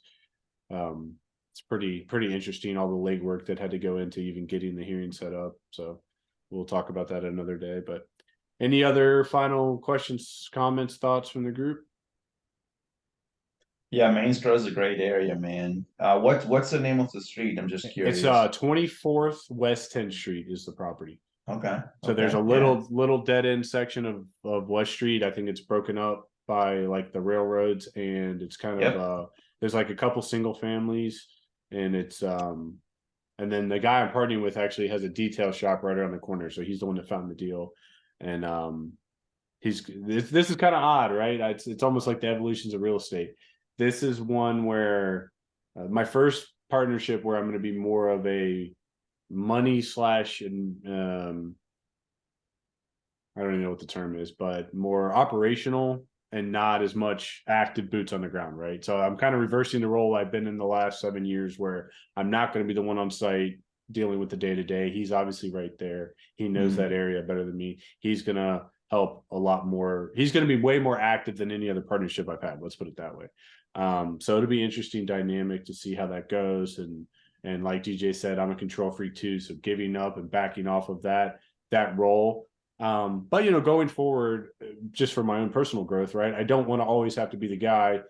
Speaker 1: it's pretty interesting, all the legwork that had to go into even getting the hearing set up. So we'll talk about that another day. But any other final questions, comments, thoughts from the group?
Speaker 10: Yeah, Main Strasse is a great area, man. What's the name of the street? I'm just curious.
Speaker 1: It's 24th West 10th Street is the property.
Speaker 10: Okay.
Speaker 1: So there's a little dead end section of West Street. I think it's broken up by like the railroads, and it's kind of there's like a couple single families, and it's and then the guy I'm partnering with actually has a detail shop right around the corner, so he's the one that found the deal. And this is kind of odd, right? It's almost like the evolutions of real estate. This is one where my first partnership where I'm going to be more of a money slash and I don't even know what the term is, but more operational and not as much active boots on the ground, right? So I'm kind of reversing the role I've been in the last 7 years, where I'm not going to be the one on site dealing with the day-to-day. He's obviously right there. He knows that area better than me. He's going to help a lot more. He's going to be way more active than any other partnership I've had. Let's put it that way. So it'll be interesting dynamic to see how that goes. And like DJ said, I'm a control freak too. So giving up and backing off of that role. But going forward, just for my own personal growth, right? I don't want to always have to be the guy,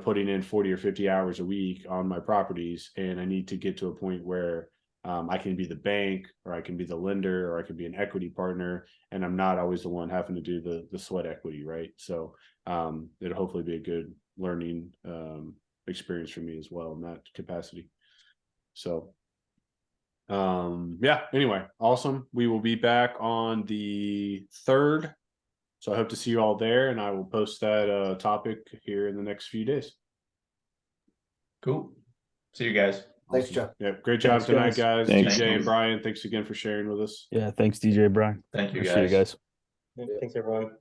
Speaker 1: putting in 40 or 50 hours a week on my properties. And I need to get to a point where I can be the bank, or I can be the lender, or I can be an equity partner, and I'm not always the one having to do the sweat equity, right? So it'll hopefully be a good learning experience for me as well in that capacity. So yeah, anyway, awesome. We will be back on the 3rd, so I hope to see you all there, and I will post that topic here in the next few days.
Speaker 10: Cool. See you guys.
Speaker 2: Thanks, Joe.
Speaker 1: Yeah, great job tonight, guys.
Speaker 6: Thanks.
Speaker 1: DJ and Brian, thanks again for sharing with us.
Speaker 6: Yeah, thanks, DJ Brian.
Speaker 10: Thank you,
Speaker 6: Appreciate it, guys.
Speaker 3: Thanks, everyone.